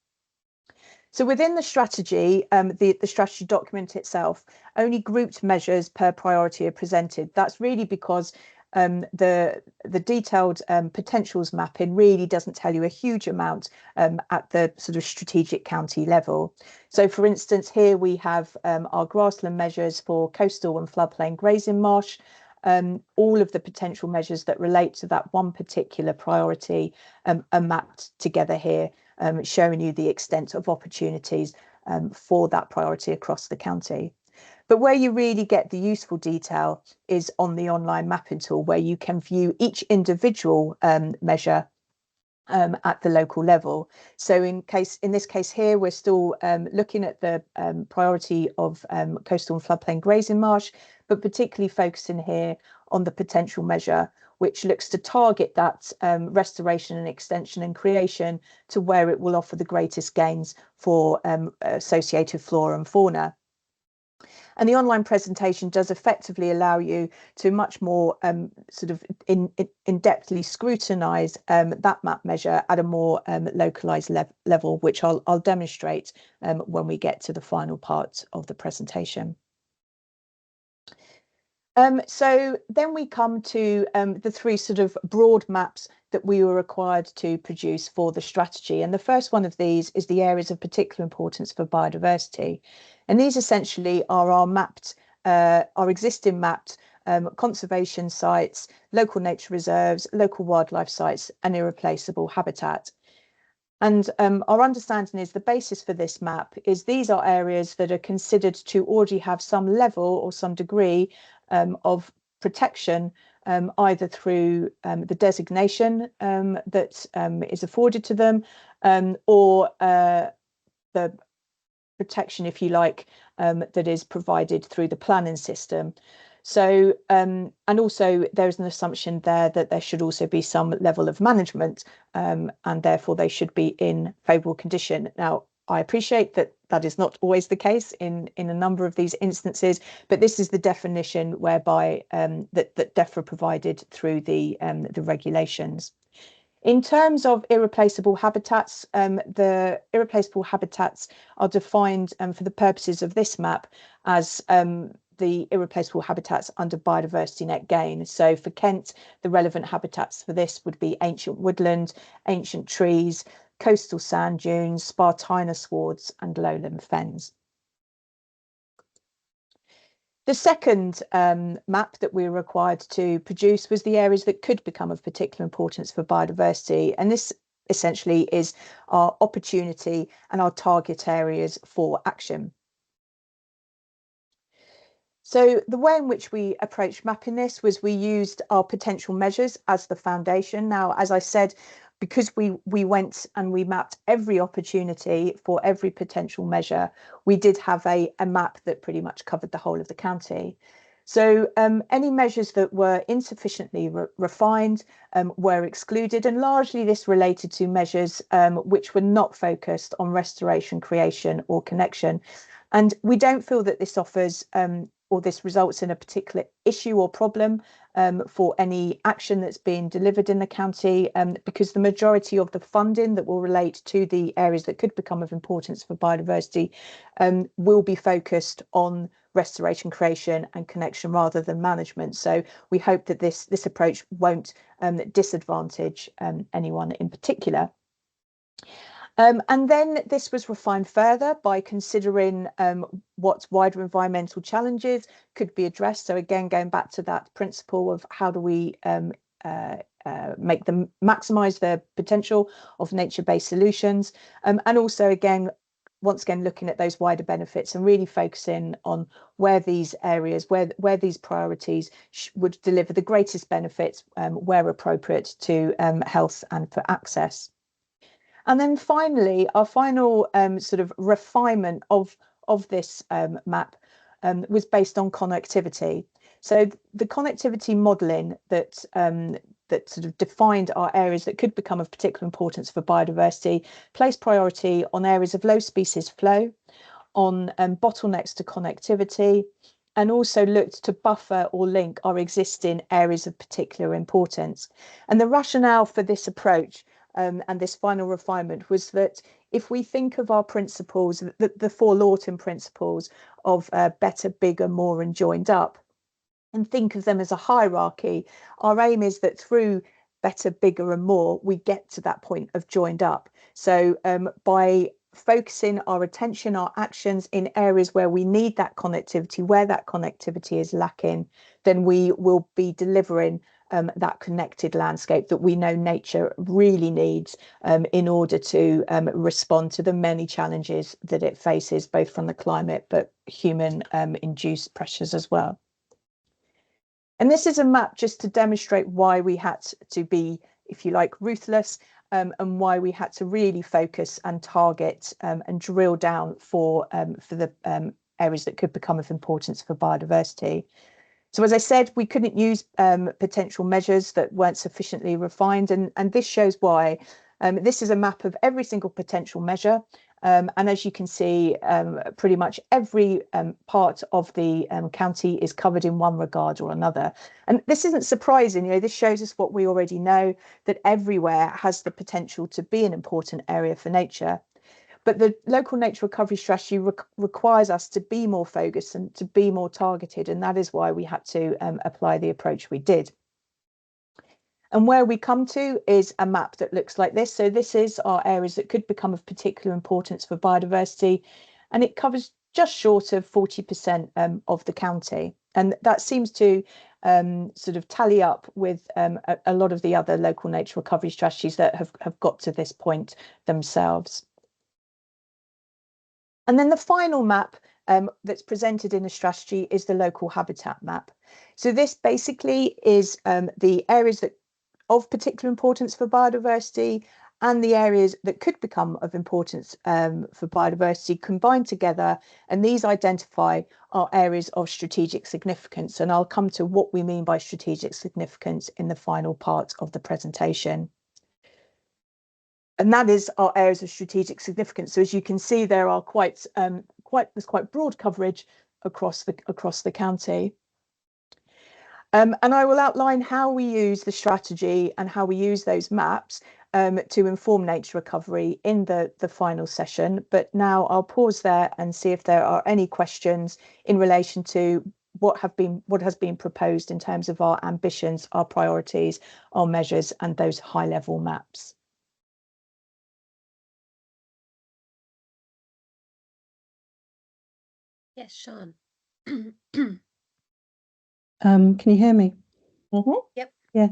So within the strategy, the strategy document itself, only grouped measures per priority are presented. That's really because the detailed potentials mapping really doesn't tell you a huge amount at the sort of strategic county level. So for instance, here we have our grassland measures for coastal and floodplain grazing marsh. All of the potential measures that relate to that one particular priority are mapped together here, showing you the extent of opportunities for that priority across the county. But where you really get the useful detail is on the online mapping tool, where you can view each individual measure at the local level. So in this case here, we're still looking at the priority of coastal and floodplain grazing marsh, but particularly focusing here on the potential measure, which looks to target that restoration and extension and creation to where it will offer the greatest gains for associated flora and fauna. And the online presentation does effectively allow you to much more sort of in-depthly scrutinise that map measure at a more localised level, which I'll demonstrate when we get to the final part of the presentation. So then we come to the three sort of broad maps that we were required to produce for the strategy. And the first one of these is the areas of particular importance for biodiversity. And these essentially are our existing mapped conservation sites, local nature reserves, local wildlife sites, and irreplaceable habitat. And our understanding is the basis for this map is these are areas that are considered to already have some level or some degree of protection, either through the designation that is afforded to them, or the protection, if you like, that is provided through the planning system. So, and also there's an assumption there that there should also be some level of management, and therefore they should be in favourable condition. Now, I appreciate that that is not always the case in a number of these instances, but this is the definition whereby that DEFRA provided through the regulations. In terms of irreplaceable habitats, the irreplaceable habitats are defined for the purposes of this map as the irreplaceable habitats under biodiversity net gain. So for Kent, the relevant habitats for this would be ancient woodland, ancient trees, coastal sand dunes, spartina swards, and lowland fens. The second map that we were required to produce was the areas that could become of particular importance for biodiversity. And this essentially is our opportunity and our target areas for action. So the way in which we approached mapping this was we used our potential measures as the foundation. Now, as I said, because we went and we mapped every opportunity for every potential measure, we did have a map that pretty much covered the whole of the county. So any measures that were insufficiently refined were excluded, and largely this related to measures which were not focused on restoration, creation or connection. And we don't feel that this offers or this results in a particular issue or problem for any action that's being delivered in the county, because the majority of the funding that will relate to the areas that could become of importance for biodiversity will be focused on restoration, creation and connection rather than management. So we hope that this approach won't disadvantage anyone in particular. And then this was refined further by considering what wider environmental challenges could be addressed. So again, going back to that principle of how do we make them maximise the potential of nature-based solutions, and also again, once again, looking at those wider benefits and really focusing on where these areas, where these priorities would deliver the greatest benefits where appropriate to health and for access. And then finally, our final sort of refinement of this map was based on connectivity. So the connectivity modelling that that sort of defined our areas that could become of particular importance for biodiversity placed priority on areas of low species flow, on bottlenecks to connectivity, and also looked to buffer or link our existing areas of particular importance. And the rationale for this approach and this final refinement was that if we think of our principles, the four Lawton principles of better, bigger, more, and joined up, and think of them as a hierarchy, our aim is that through better, bigger, and more, we get to that point of joined up. So by focusing our attention, our actions in areas where we need that connectivity, where that connectivity is lacking, then we will be delivering that connected landscape that we know nature really needs in order to respond to the many challenges that it faces, both from the climate but human induced pressures as well. And this is a map just to demonstrate why we had to be, if you like, ruthless, and why we had to really focus and target and drill down for the areas that could become of importance for biodiversity. So as I said, we couldn't use potential measures that weren't sufficiently refined, and this shows why. This is a map of every single potential measure. And as you can see, pretty much every part of the county is covered in one regard or another. And this isn't surprising, you know, this shows us what we already know, that everywhere has the potential to be an important area for nature. But the local nature recovery strategy requires us to be more focused and to be more targeted. And that is why we had to apply the approach we did. And where we come to is a map that looks like this. So this is our areas that could become of particular importance for biodiversity. And it covers just short of 40% of the county. And that seems to sort of tally up with a lot of the other local nature recovery strategies that have got to this point themselves. And then the final map that's presented in the strategy is the local habitat map. So this basically is the areas that of particular importance for biodiversity and the areas that could become of importance for biodiversity combined together. And these identify our areas of strategic significance. And I'll come to what we mean by strategic significance in the final part of the presentation. And that is our areas of strategic significance. So as you can see, there are there's quite broad coverage across the county. And I will outline how we use the strategy and how we use those maps to inform nature recovery in the final session. But now I'll pause there and see if there are any questions in relation to what has been proposed in terms of our ambitions, our priorities, our measures, and those high-level maps. Yes, Sean. Can you hear me? Yep. Yeah.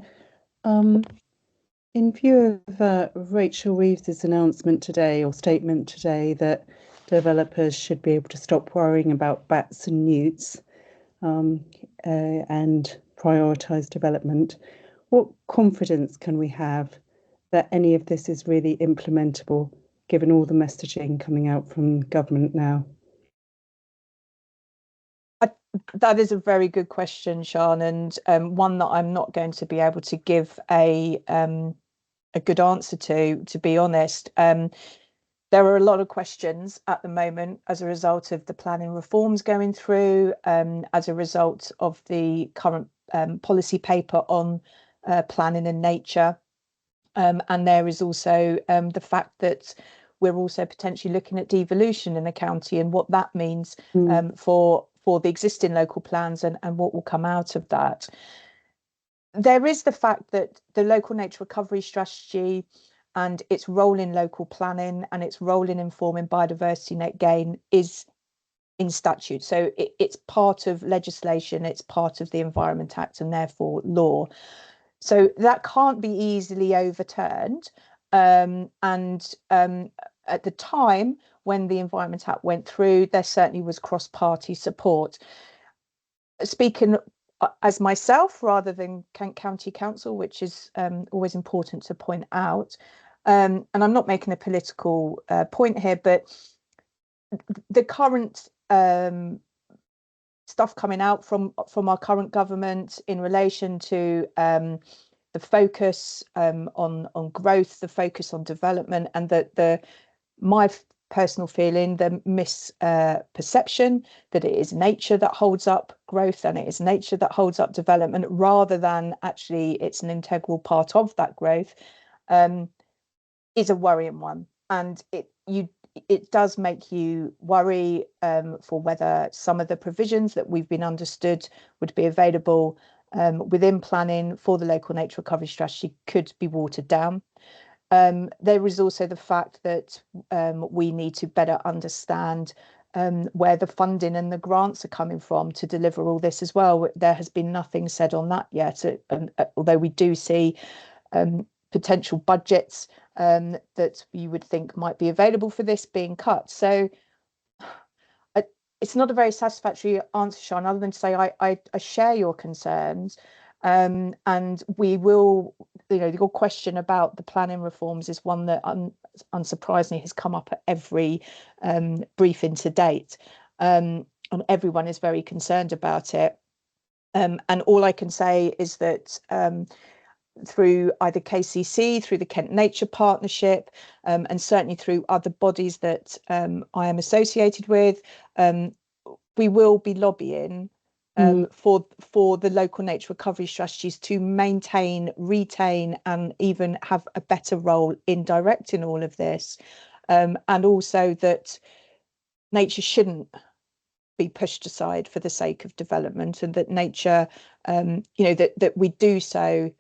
In view of Rachel Reeves's announcement today or statement today that developers should be able to stop worrying about bats and newts and prioritise development, what confidence can we have that any of this is really implementable, given all the messaging coming out from government now? That is a very good question, Sian, and one that I'm not going to be able to give a good answer to be honest. There are a lot of questions at the moment as a result of the planning reforms going through, as a result of the current policy paper on planning and nature. And there is also the fact that we're also potentially looking at devolution in the county and what that means for the existing local plans and what will come out of that. There is the fact that the local nature recovery strategy and its role in local planning and its role in informing biodiversity net gain is in statute. So it's part of legislation, it's part of the Environment Act and therefore law. So that can't be easily overturned. At the time when the Environment Act went through, there certainly was cross-party support. Speaking as myself rather than Kent County Council, which is always important to point out, and I'm not making a political point here, but the current stuff coming out from our current government in relation to the focus on growth, the focus on development, and my personal feeling, the misperception that it is nature that holds up growth and it is nature that holds up development, rather than actually it's an integral part of that growth, is a worrying one. And it does make you worry for whether some of the provisions that we've been understood would be available within planning for the local nature recovery strategy could be watered down. There is also the fact that we need to better understand where the funding and the grants are coming from to deliver all this as well. There has been nothing said on that yet, although we do see potential budgets that you would think might be available for this being cut. So it's not a very satisfactory answer, Sean, other than to say I share your concerns. And we will, your question about the planning reforms is one that unsurprisingly has come up at every briefing to date. And everyone is very concerned about it. And all I can say is that through either KCC, through the Kent Nature Partnership, and certainly through other bodies that I am associated with, we will be lobbying for the local nature recovery strategies to maintain, retain, and even have a better role in directing all of this, and also that nature shouldn't be pushed aside for the sake of development, and that nature, that we do so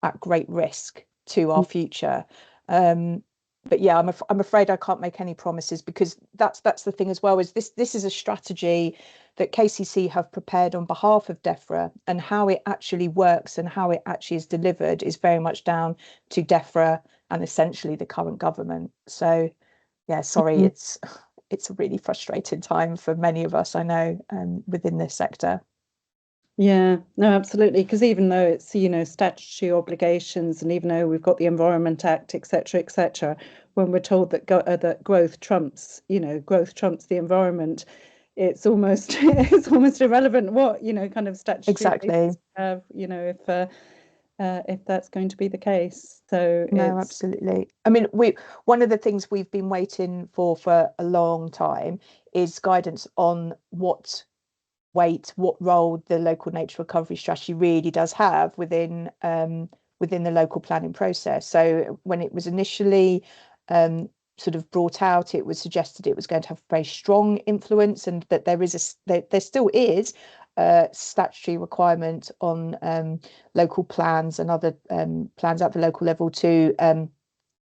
at great risk to our future. But yeah, I'm afraid I can't make any promises, because that's the thing as well, is this is a strategy that KCC have prepared on behalf of DEFRA, and how it actually works and how it actually is delivered is very much down to DEFRA and essentially the current government. So yeah, sorry, it's a really frustrating time for many of us, I know, within this sector. Yeah, no, absolutely. Because even though it's, statutory obligations, and even though we've got the Environment Act, etc., when we're told that that growth trumps the environment, it's almost irrelevant what kind of statutory exactly have, if that's going to be the case. So no, absolutely. I mean, one of the things we've been waiting for a long time is guidance on what role the local nature recovery strategy really does have within the local planning process. So when it was initially sort of brought out, it was suggested it was going to have a very strong influence, and that there still is a statutory requirement on local plans and other plans at the local level to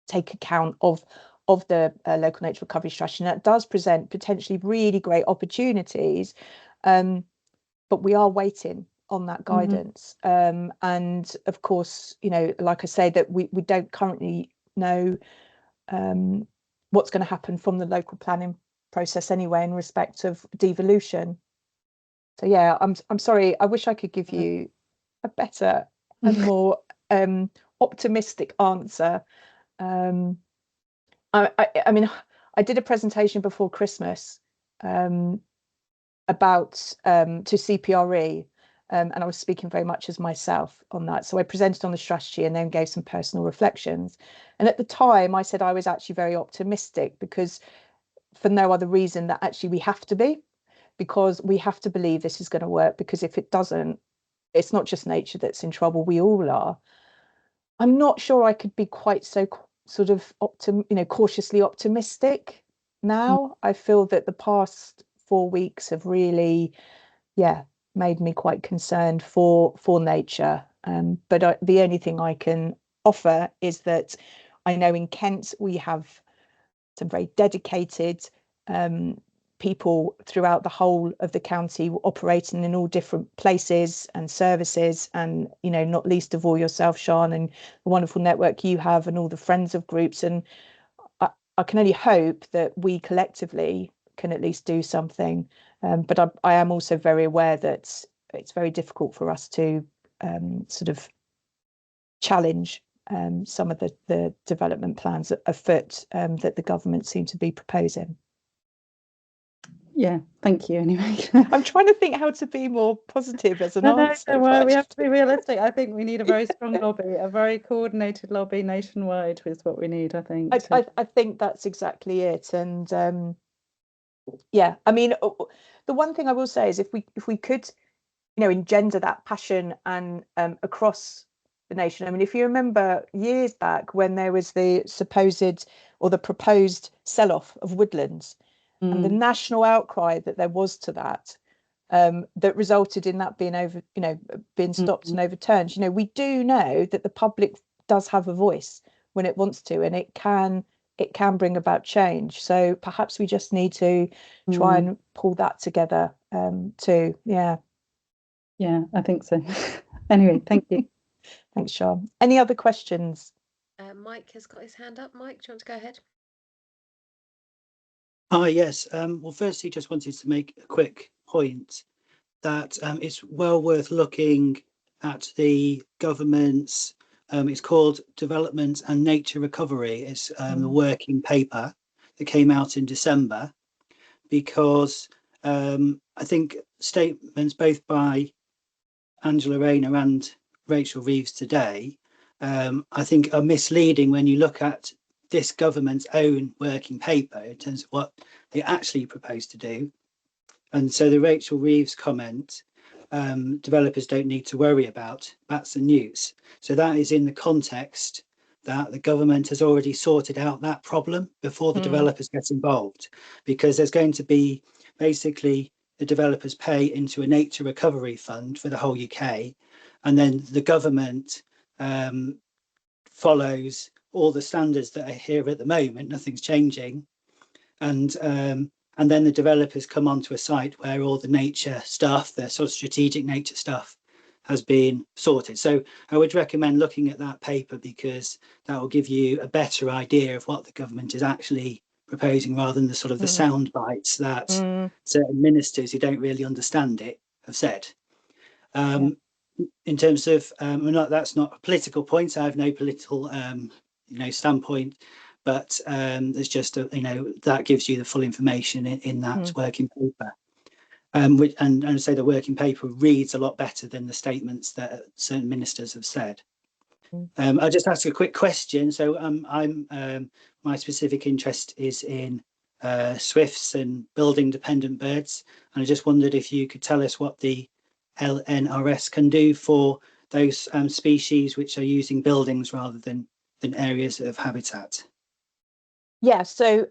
take account of the local nature recovery strategy. And that does present potentially really great opportunities. But we are waiting on that guidance. And of course, like I say, that we don't currently know what's going to happen from the local planning process anyway in respect of devolution. So yeah, I'm sorry, I wish I could give you a better and more optimistic answer. I mean, I did a presentation before Christmas about to CPRE, and I was speaking very much as myself on that. So I presented on the strategy and then gave some personal reflections. And at the time I said I was actually very optimistic, because for no other reason that actually we have to be, because we have to believe this is going to work, because if it doesn't, it's not just nature that's in trouble, we all are. I'm not sure I could be quite so sort of cautiously optimistic now. I feel that the past 4 weeks have really, made me quite concerned for nature. But the only thing I can offer is that I know in Kent we have some very dedicated people throughout the whole of the county operating in all different places and services, and not least of all yourself, Sian, and the wonderful network you have and all the friends of groups. And I can only hope that we collectively can at least do something, but I am also very aware that it's very difficult for us to sort of challenge some of the development plans afoot that the government seem to be proposing. Yeah, thank you anyway. I'm trying to think how to be more positive as an answer. Don't worry, we have to be realistic. I think we need a very strong lobby, a very coordinated lobby nationwide is what we need, I think. I think that's exactly it. And yeah, I mean, the one thing I will say is if we could, engender that passion and across the nation. I mean, if you remember years back when there was the supposed or the proposed sell-off of woodlands, and the national outcry that there was to that, that resulted in that being being stopped and overturned. We do know that the public does have a voice when it wants to, and it can bring about change. So perhaps we just need to try and pull that together too. Yeah, I think so. Anyway, thank you. Thanks, Sian. Any other questions? Mike has got his hand up. Mike, do you want to go ahead? Yes. Well, firstly, just wanted to make a quick point that it's well worth looking at the government's, it's called Development and Nature Recovery. It's the working paper that came out in December, because I think statements both by Angela Rayner and Rachel Reeves today, I think are misleading when you look at this government's own working paper in terms of what they actually propose to do. And so the Rachel Reeves comment, developers don't need to worry about bats and newts. So that is in the context that the government has already sorted out that problem before the developers get involved, because there's going to be basically the developers pay into a nature recovery fund for the whole UK, and then the government follows all the standards that are here at the moment. Nothing's changing, and then the developers come onto a site where all the nature stuff, the sort of strategic nature stuff, has been sorted. So I would recommend looking at that paper, because that will give you a better idea of what the government is actually proposing, rather than the sort of the sound bites that certain ministers who don't really understand it have said. In terms of, that's not a political point. I have no political, standpoint, but there's just that gives you the full information in that working paper. And I say the working paper reads a lot better than the statements that certain ministers have said. I'll just ask a quick question. So my specific interest is in swifts and building dependent birds, and I just wondered if you could tell us what the LNRS can do for those species which are using buildings rather than areas of habitat. Yeah, so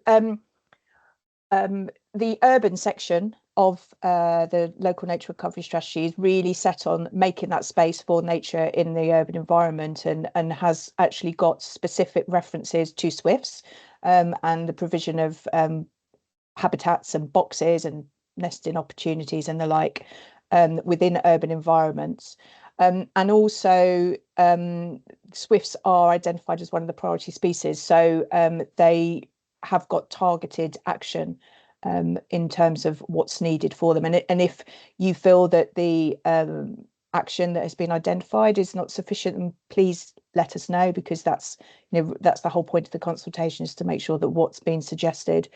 the urban section of the local nature recovery strategy is really set on making that space for nature in the urban environment, and has actually got specific references to swifts and the provision of habitats and boxes and nesting opportunities and the like within urban environments. And also swifts are identified as one of the priority species, so they have got targeted action in terms of what's needed for them. And if you feel that the action that has been identified is not sufficient, then please let us know, because that's the whole point of the consultation, is to make sure that what's been suggested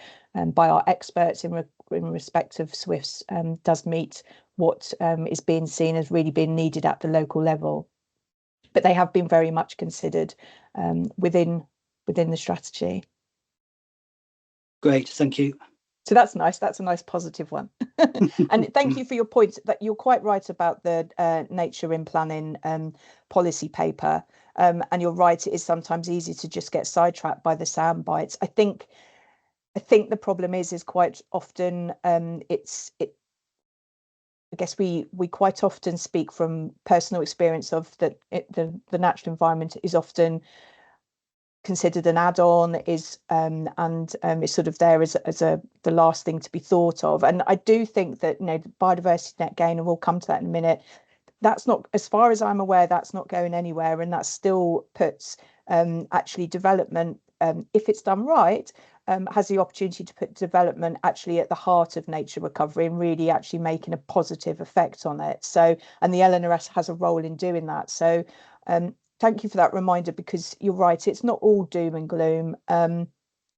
by our experts in respect of swifts does meet what is being seen as really being needed at the local level. But they have been very much considered within the strategy. Great, thank you. So that's nice. That's a nice positive one. And thank you for your point, that you're quite right about the nature in planning policy paper. And you're right, it is sometimes easy to just get sidetracked by the sound bites. I think the problem is quite often I guess we quite often speak from personal experience of that the natural environment is often considered an add-on, is sort of there as the last thing to be thought of. And I do think that, the biodiversity net gain, and we'll come to that in a minute, that's not, as far as I'm aware, that's not going anywhere, and that still puts actually development, if it's done right, has the opportunity to put development actually at the heart of nature recovery and really actually making a positive effect on it. So, and the LNRS has a role in doing that. So thank you for that reminder, because you're right, it's not all doom and gloom.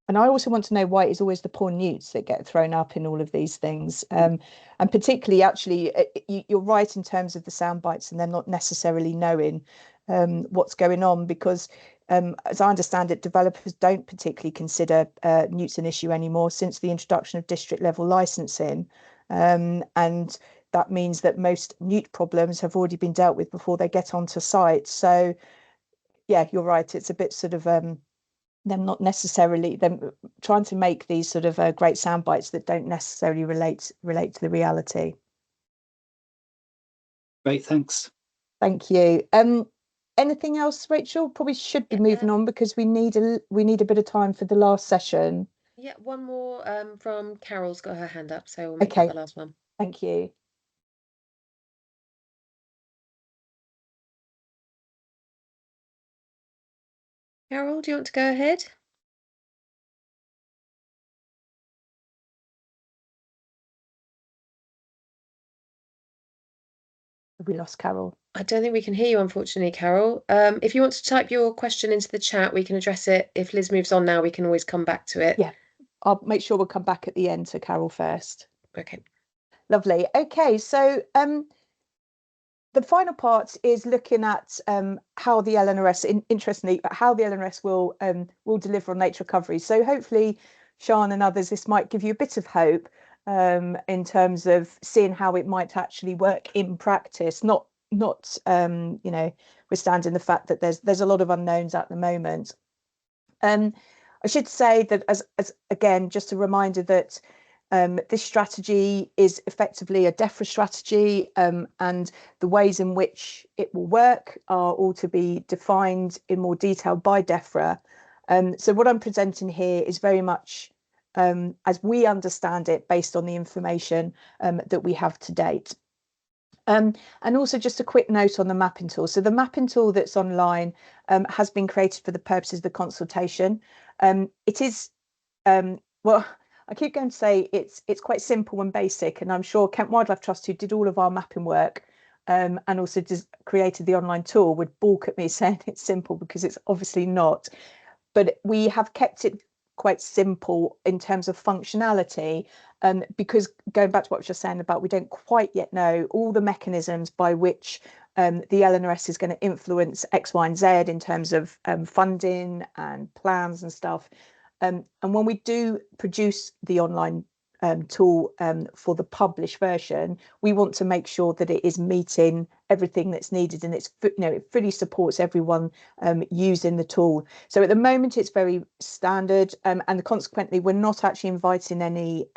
And I also want to know why it is always the poor newts that get thrown up in all of these things. And particularly, actually, you're right in terms of the sound bites and they're not necessarily knowing what's going on, because as I understand it, developers don't particularly consider newts an issue anymore since the introduction of district level licensing. And that means that most newt problems have already been dealt with before they get onto site. So, yeah, you're right. It's a bit sort of them trying to make these sort of great sound bites that don't necessarily relate to the reality. Great, thanks. Thank you. Anything else, Rachel? Probably should be moving on, because we need a bit of time for the last session. Yeah, one more from Carol's got her hand up, so we'll make that the last one. Thank you. Carol, do you want to go ahead? Have we lost Carol? I don't think we can hear you, unfortunately, Carol. If you want to type your question into the chat, we can address it. If Liz moves on now, we can always come back to it. Yeah, I'll make sure we'll come back at the end to Carol first. Okay. Lovely. Okay, so the final part is looking at how the LNRS, interestingly, how the LNRS will deliver on nature recovery. So hopefully, Sian and others, this might give you a bit of hope in terms of seeing how it might actually work in practice. Not withstanding the fact that there's a lot of unknowns at the moment. I should say that as again, just a reminder that this strategy is effectively a DEFRA strategy, and the ways in which it will work are all to be defined in more detail by DEFRA. So what I'm presenting here is very much as we understand it, based on the information that we have to date. And also just a quick note on the mapping tool. So the mapping tool that's online has been created for the purposes of the consultation. It is, well, I keep going to say it's quite simple and basic, and I'm sure Kent Wildlife Trust, who did all of our mapping work and also created the online tool, would balk at me saying it's simple, because it's obviously not. But we have kept it quite simple in terms of functionality, because going back to what I was just saying about, we don't quite yet know all the mechanisms by which the LNRS is going to influence X, Y, and Z in terms of funding and plans and stuff. And when we do produce the online tool for the published version, we want to make sure that it is meeting everything that's needed, and it's, it fully supports everyone using the tool. So at the moment it's very standard, and consequently we're not actually inviting any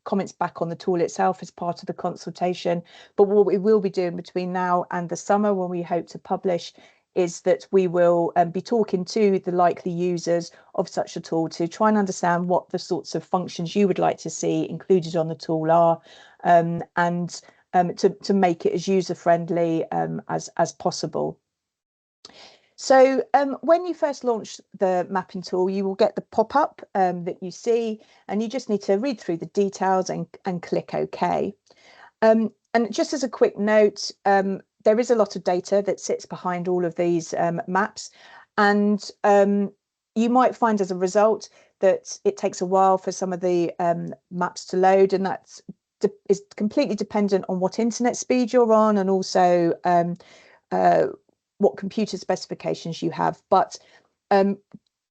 comments back on the tool itself as part of the consultation. But what we will be doing between now and the summer, when we hope to publish, is that we will be talking to the likely users of such a tool to try and understand what the sorts of functions you would like to see included on the tool are, and to make it as user-friendly as possible. So when you first launch the mapping tool, you will get the pop-up that you see, and you just need to read through the details and click OK. And just as a quick note, there is a lot of data that sits behind all of these maps, and you might find as a result that it takes a while for some of the maps to load, and that is completely dependent on what internet speed you're on, and also what computer specifications you have. But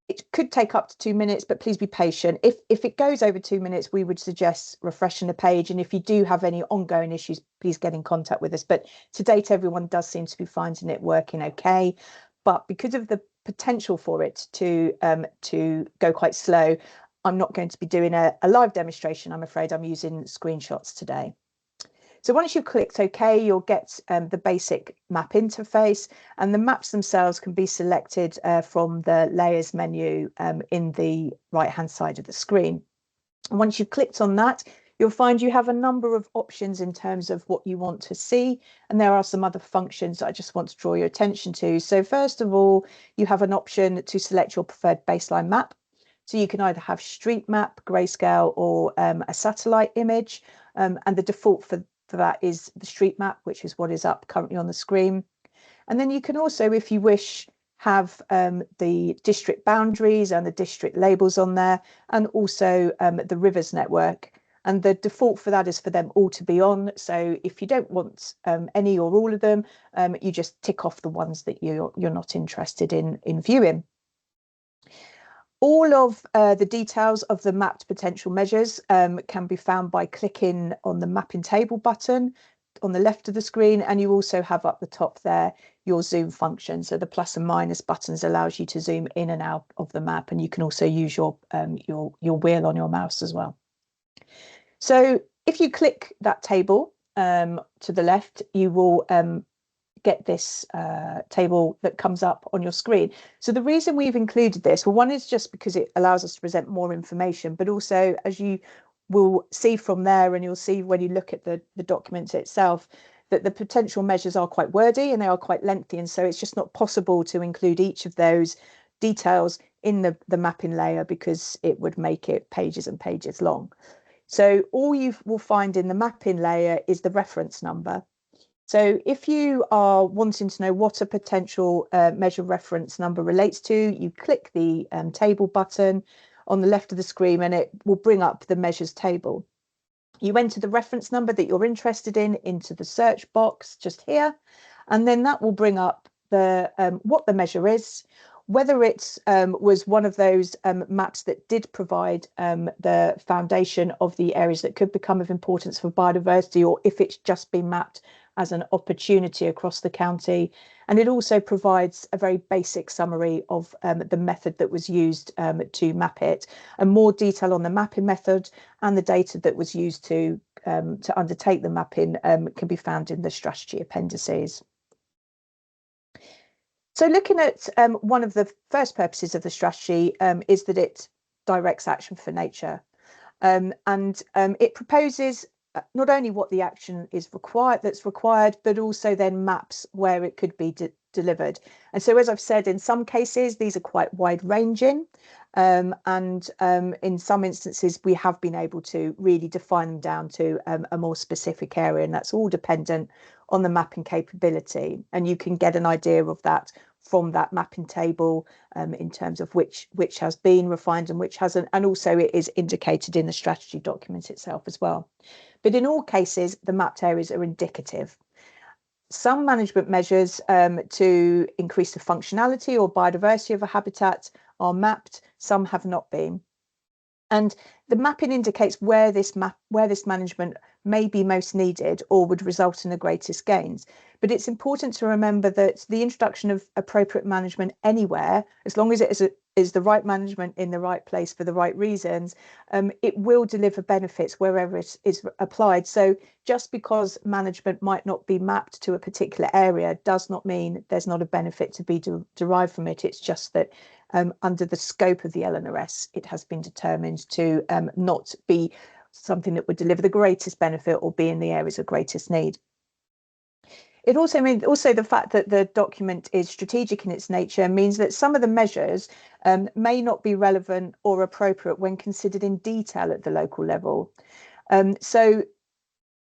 it could take up to 2 minutes, but please be patient. If it goes over 2 minutes, we would suggest refreshing the page. And if you do have any ongoing issues, please get in contact with us. But to date, everyone does seem to be finding it working okay. But because of the potential for it to go quite slow, I'm not going to be doing a live demonstration. I'm afraid I'm using screenshots today. So once you've clicked OK, you'll get the basic map interface, and the maps themselves can be selected from the layers menu in the right-hand side of the screen. And once you've clicked on that, you'll find you have a number of options in terms of what you want to see. And there are some other functions that I just want to draw your attention to. So first of all, you have an option to select your preferred baseline map. So you can either have street map, grayscale, or a satellite image. And the default for that is the street map, which is what is up currently on the screen. And then you can also, if you wish, have the district boundaries and the district labels on there, and also the rivers network. And the default for that is for them all to be on. So if you don't want any or all of them, you just tick off the ones that you're not interested in viewing. All of the details of the mapped potential measures can be found by clicking on the mapping table button on the left of the screen, and you also have up the top there your zoom function. So the plus and minus buttons allows you to zoom in and out of the map, and you can also use your wheel on your mouse as well. So if you click that table to the left, you will get this table that comes up on your screen. So the reason we've included this, well, one is just because it allows us to present more information, but also, as you will see from there, and you'll see when you look at the document itself, that the potential measures are quite wordy and they are quite lengthy, and so it's just not possible to include each of those details in the mapping layer, because it would make it pages and pages long. So all you will find in the mapping layer is the reference number. So if you are wanting to know what a potential measure reference number relates to, you click the table button on the left of the screen, and it will bring up the measures table. You enter the reference number that you're interested in into the search box just here, and then that will bring up the what the measure is, whether it was one of those maps that did provide the foundation of the areas that could become of importance for biodiversity, or if it's just been mapped as an opportunity across the county. And it also provides a very basic summary of the method that was used to map it, and more detail on the mapping method and the data that was used to undertake the mapping can be found in the strategy appendices. So looking at one of the first purposes of the strategy is that it directs action for nature, and it proposes not only what the action is that's required, but also then maps where it could be delivered. And so, as I've said, in some cases, these are quite wide-ranging, and in some instances, we have been able to really define them down to a more specific area, and that's all dependent on the mapping capability. And you can get an idea of that from that mapping table in terms of which has been refined and which hasn't, and also it is indicated in the strategy document itself as well. But in all cases, the mapped areas are indicative. Some management measures to increase the functionality or biodiversity of a habitat are mapped, some have not been. And the mapping indicates where this management may be most needed or would result in the greatest gains. But it's important to remember that the introduction of appropriate management anywhere, as long as it is the right management in the right place for the right reasons, it will deliver benefits wherever it is applied. So just because management might not be mapped to a particular area does not mean there's not a benefit to be derived from it. It's just that under the scope of the LNRS, it has been determined to not be something that would deliver the greatest benefit or be in the areas of greatest need. It also means the fact that the document is strategic in its nature means that some of the measures may not be relevant or appropriate when considered in detail at the local level. So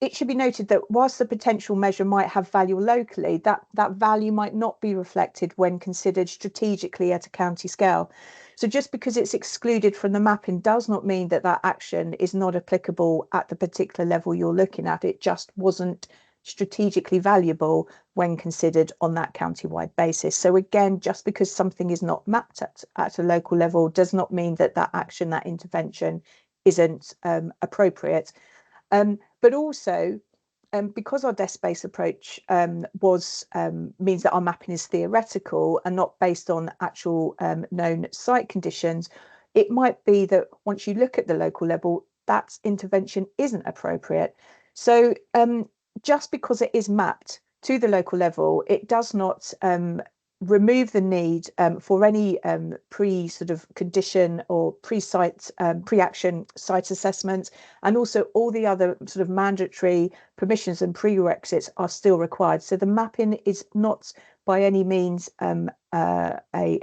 it should be noted that whilst the potential measure might have value locally, that value might not be reflected when considered strategically at a county scale. So just because it's excluded from the mapping does not mean that that action is not applicable at the particular level you're looking at. It just wasn't strategically valuable when considered on that county-wide basis. So again, just because something is not mapped at a local level does not mean that that action, that intervention isn't appropriate. But also, because our desk-based approach means that our mapping is theoretical and not based on actual known site conditions, it might be that once you look at the local level, that intervention isn't appropriate. So just because it is mapped to the local level, it does not remove the need for any sort of condition or pre-action site assessment, and also all the other sort of mandatory permissions and prerequisites are still required. So the mapping is not by any means a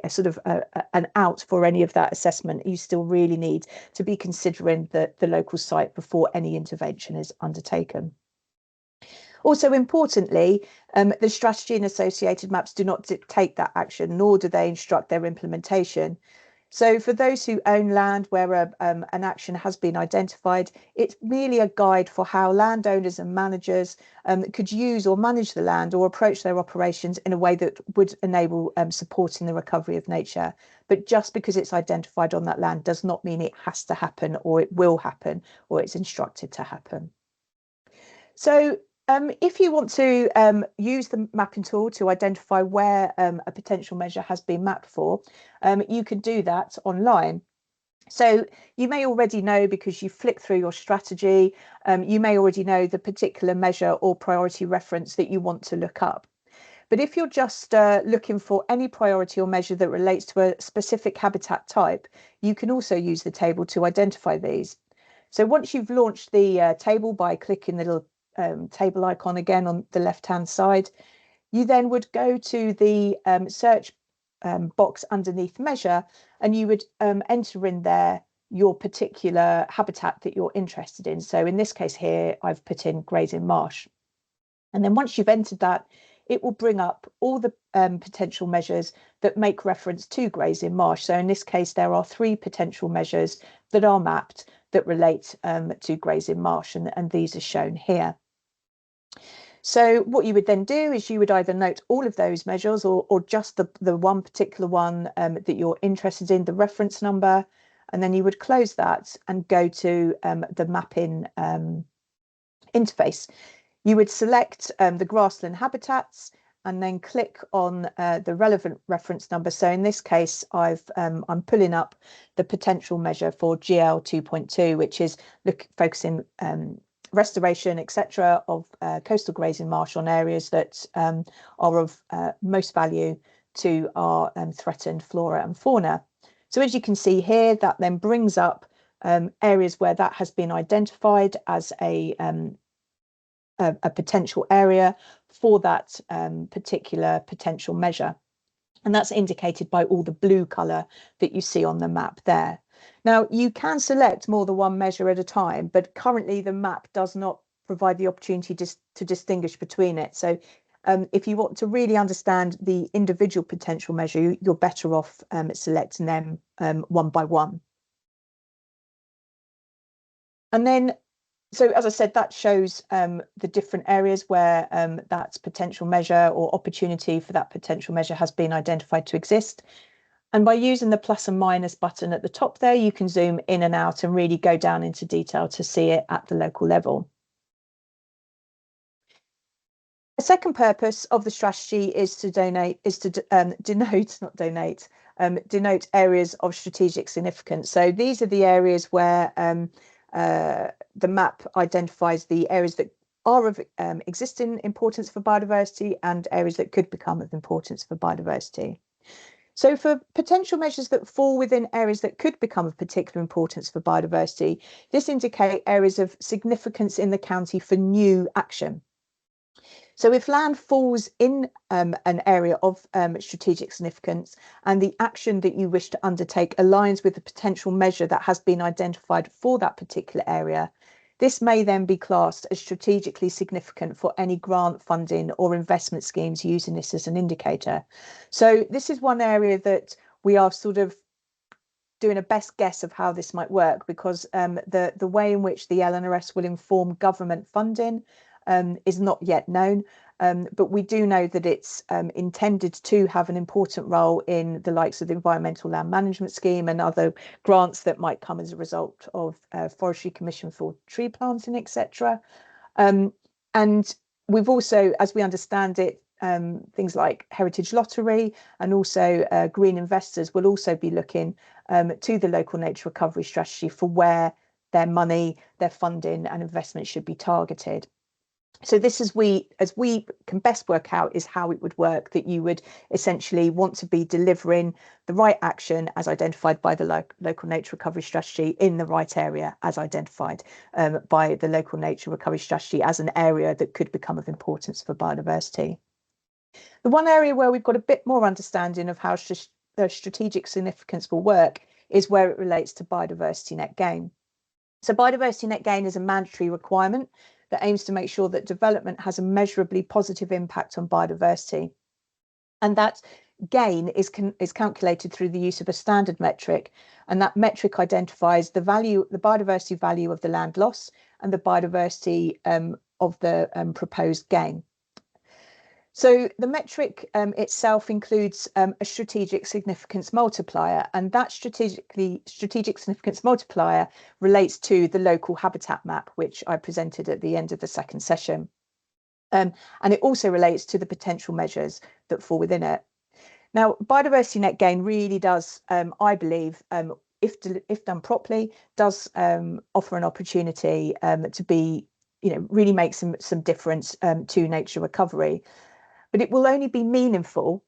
sort of an out for any of that assessment. You still really need to be considering the local site before any intervention is undertaken. Also, importantly, the strategy and associated maps do not dictate that action, nor do they instruct their implementation. So for those who own land where an action has been identified, it's merely a guide for how landowners and managers could use or manage the land or approach their operations in a way that would enable supporting the recovery of nature. But just because it's identified on that land does not mean it has to happen, or it will happen, or it's instructed to happen. So if you want to use the mapping tool to identify where a potential measure has been mapped for, you can do that online. So you may already know, because you flick through your strategy, you may already know the particular measure or priority reference that you want to look up. But if you're just looking for any priority or measure that relates to a specific habitat type, you can also use the table to identify these. So once you've launched the table by clicking the little table icon again on the left-hand side, you then would go to the search box underneath measure, and you would enter in there your particular habitat that you're interested in. So in this case here, I've put in grazing marsh. And then once you've entered that, it will bring up all the potential measures that make reference to grazing marsh. So in this case, there are 3 potential measures that are mapped that relate to grazing marsh, and these are shown here. So what you would then do is you would either note all of those measures or just the one particular one that you're interested in, the reference number, and then you would close that and go to the mapping interface. You would select the grassland habitats and then click on the relevant reference number. So in this case, I'm pulling up the potential measure for GL 2.2, which is focusing restoration, etc., of coastal grazing marsh on areas that are of most value to our threatened flora and fauna. So as you can see here, that then brings up areas where that has been identified as a potential area for that particular potential measure. And that's indicated by all the blue colour that you see on the map there. Now, you can select more than one measure at a time, but currently the map does not provide the opportunity to distinguish between it. So if you want to really understand the individual potential measure, you're better off selecting them one by one. And then, so as I said, that shows the different areas where that potential measure or opportunity for that potential measure has been identified to exist. And by using the plus and minus button at the top there, you can zoom in and out and really go down into detail to see it at the local level. The second purpose of the strategy is to denote areas of strategic significance. So these are the areas where the map identifies the areas that are of existing importance for biodiversity and areas that could become of importance for biodiversity. So for potential measures that fall within areas that could become of particular importance for biodiversity, this indicates areas of significance in the county for new action. So if land falls in an area of strategic significance and the action that you wish to undertake aligns with the potential measure that has been identified for that particular area, this may then be classed as strategically significant for any grant funding or investment schemes using this as an indicator. So this is one area that we are sort of doing a best guess of how this might work, because the way in which the LNRS will inform government funding is not yet known, but we do know that it's intended to have an important role in the likes of the Environmental Land Management Scheme and other grants that might come as a result of Forestry Commission for tree planting, etc. And we've also, as we understand it, things like Heritage Lottery and also green investors will also be looking to the local nature recovery strategy for where their money, their funding and investment should be targeted. So this is as we can best work out is how it would work, that you would essentially want to be delivering the right action as identified by the local nature recovery strategy in the right area as identified by the local nature recovery strategy as an area that could become of importance for biodiversity. The one area where we've got a bit more understanding of how the strategic significance will work is where it relates to biodiversity net gain. So biodiversity net gain is a mandatory requirement that aims to make sure that development has a measurably positive impact on biodiversity. And that gain is calculated through the use of a standard metric, and that metric identifies the biodiversity value of the land loss and the biodiversity of the proposed gain. So the metric itself includes a strategic significance multiplier, and that strategic significance multiplier relates to the local habitat map, which I presented at the end of the second session. And it also relates to the potential measures that fall within it. Now, biodiversity net gain really does, I believe, if done properly, does offer an opportunity to be, really make some difference to nature recovery. But it will only be meaningful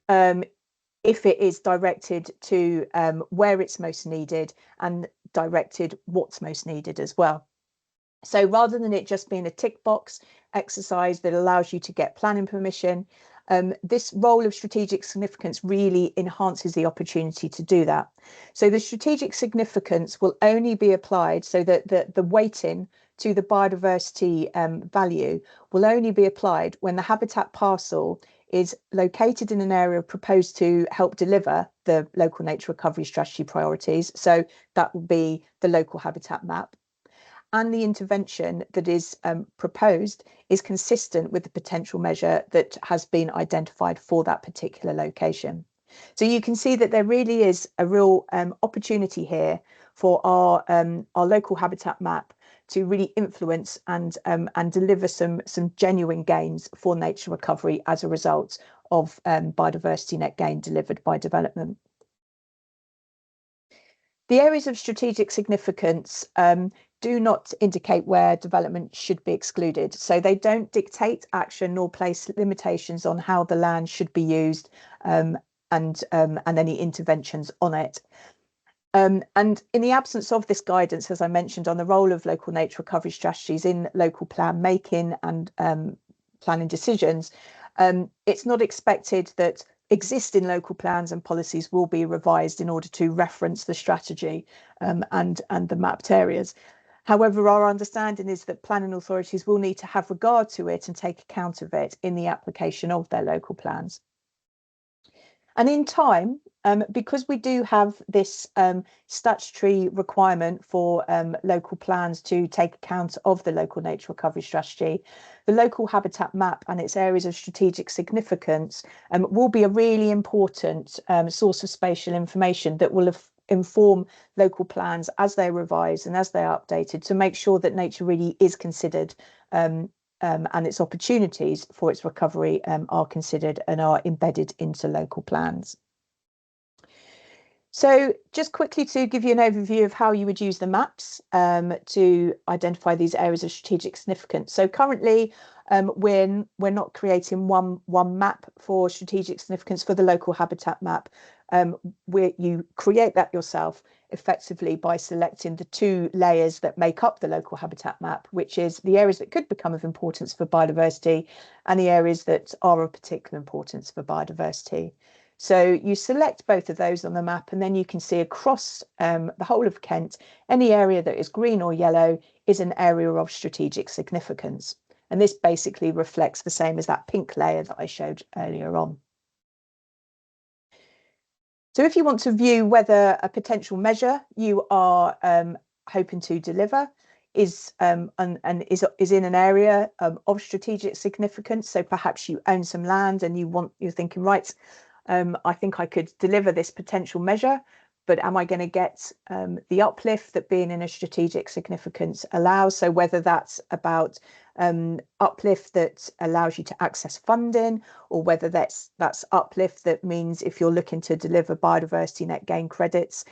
if it is directed to where it's most needed and directed what's most needed as well. So rather than it just being a tick box exercise that allows you to get planning permission, this role of strategic significance really enhances the opportunity to do that. So the strategic significance will only be applied so that the weighting to the biodiversity value will only be applied when the habitat parcel is located in an area proposed to help deliver the local nature recovery strategy priorities. So that will be the local habitat map. And the intervention that is proposed is consistent with the potential measure that has been identified for that particular location. So you can see that there really is a real opportunity here for our local habitat map to really influence and deliver some genuine gains for nature recovery as a result of biodiversity net gain delivered by development. The areas of strategic significance do not indicate where development should be excluded. So they don't dictate action nor place limitations on how the land should be used and any interventions on it. And in the absence of this guidance, as I mentioned, on the role of local nature recovery strategies in local plan making and planning decisions, it's not expected that existing local plans and policies will be revised in order to reference the strategy and the mapped areas. However, our understanding is that planning authorities will need to have regard to it and take account of it in the application of their local plans. And in time, because we do have this statutory requirement for local plans to take account of the local nature recovery strategy, the local habitat map and its areas of strategic significance will be a really important source of spatial information that will inform local plans as they're revised and as they're updated to make sure that nature really is considered and its opportunities for its recovery are considered and are embedded into local plans. So just quickly to give you an overview of how you would use the maps to identify these areas of strategic significance. So currently we're not creating one map for strategic significance for the local habitat map. Where you create that yourself effectively by selecting the two layers that make up the local habitat map, which is the areas that could become of importance for biodiversity and the areas that are of particular importance for biodiversity. So you select both of those on the map, and then you can see across the whole of Kent, any area that is green or yellow is an area of strategic significance. And this basically reflects the same as that pink layer that I showed earlier on. So if you want to view whether a potential measure you are hoping to deliver is in an area of strategic significance, so perhaps you own some land and you're thinking, right, I think I could deliver this potential measure, but am I going to get the uplift that being in a strategic significance allows? So whether that's about uplift that allows you to access funding, or whether that's uplift that means if you're looking to deliver biodiversity net gain credits,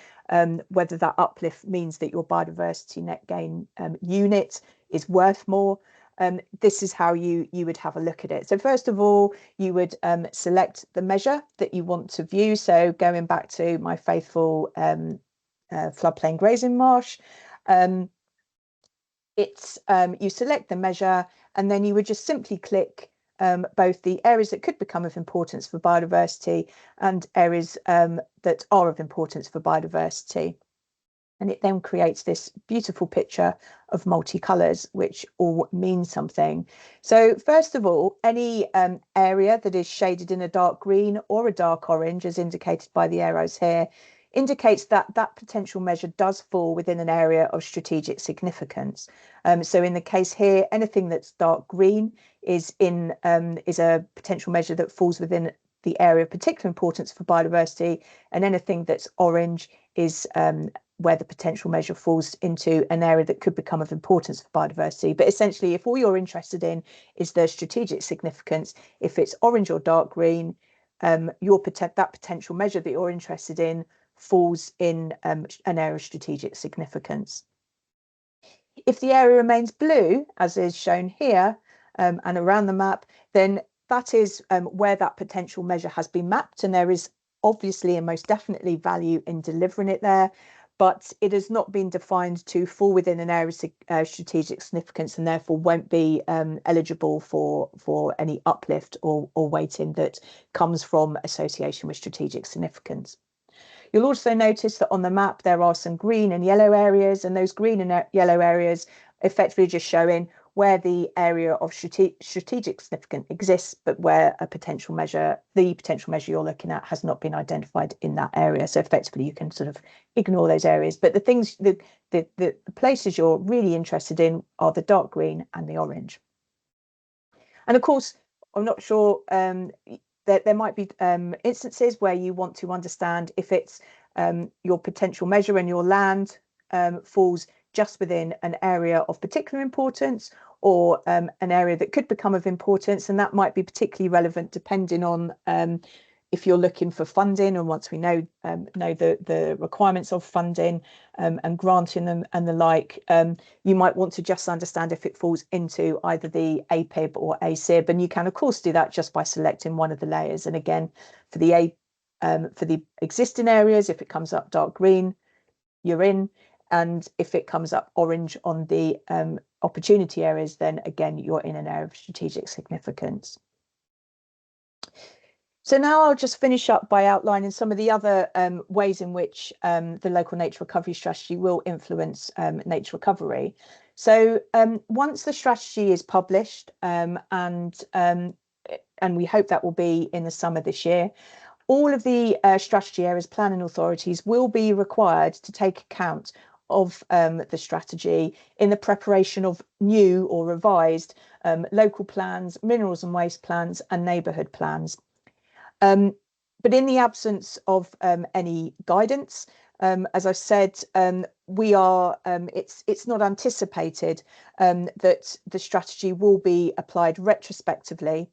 whether that uplift means that your biodiversity net gain unit is worth more. this is how you would have a look at it. So first of all, you would select the measure that you want to view. So going back to my faithful floodplain grazing marsh, you select the measure, and then you would just simply click both the areas that could become of importance for biodiversity and areas that are of importance for biodiversity. And it then creates this beautiful picture of multicolours, which all mean something. So first of all, any area that is shaded in a dark green or a dark orange, as indicated by the arrows here, indicates that that potential measure does fall within an area of strategic significance. So in the case here, anything that's dark green is a potential measure that falls within the area of particular importance for biodiversity, and anything that's orange is where the potential measure falls into an area that could become of importance for biodiversity. But essentially, if all you're interested in is the strategic significance, if it's orange or dark green, that potential measure that you're interested in falls in an area of strategic significance. If the area remains blue, as is shown here and around the map, then that is where that potential measure has been mapped, and there is obviously and most definitely value in delivering it there, but it has not been defined to fall within an area of strategic significance, and therefore won't be eligible for any uplift or weighting that comes from association with strategic significance. You'll also notice that on the map there are some green and yellow areas, and those green and yellow areas effectively just showing where the area of strategic significance exists, but where the potential measure you're looking at has not been identified in that area. So effectively you can sort of ignore those areas. But the places you're really interested in are the dark green and the orange. And of course, I'm not sure there might be instances where you want to understand if it's your potential measure and your land falls just within an area of particular importance, or an area that could become of importance, and that might be particularly relevant depending on if you're looking for funding, and once we know the requirements of funding and granting them and the like, you might want to just understand if it falls into either the APIB or ACIB, and you can of course do that just by selecting one of the layers. And again, for the existing areas, if it comes up dark green, you're in, and if it comes up orange on the opportunity areas, then again you're in an area of strategic significance. So now I'll just finish up by outlining some of the other ways in which the local nature recovery strategy will influence nature recovery. So once the strategy is published, and we hope that will be in the summer this year, all of the strategy areas planning authorities will be required to take account of the strategy in the preparation of new or revised local plans, minerals and waste plans, and neighbourhood plans. But in the absence of any guidance, as I've said, it's not anticipated that the strategy will be applied retrospectively,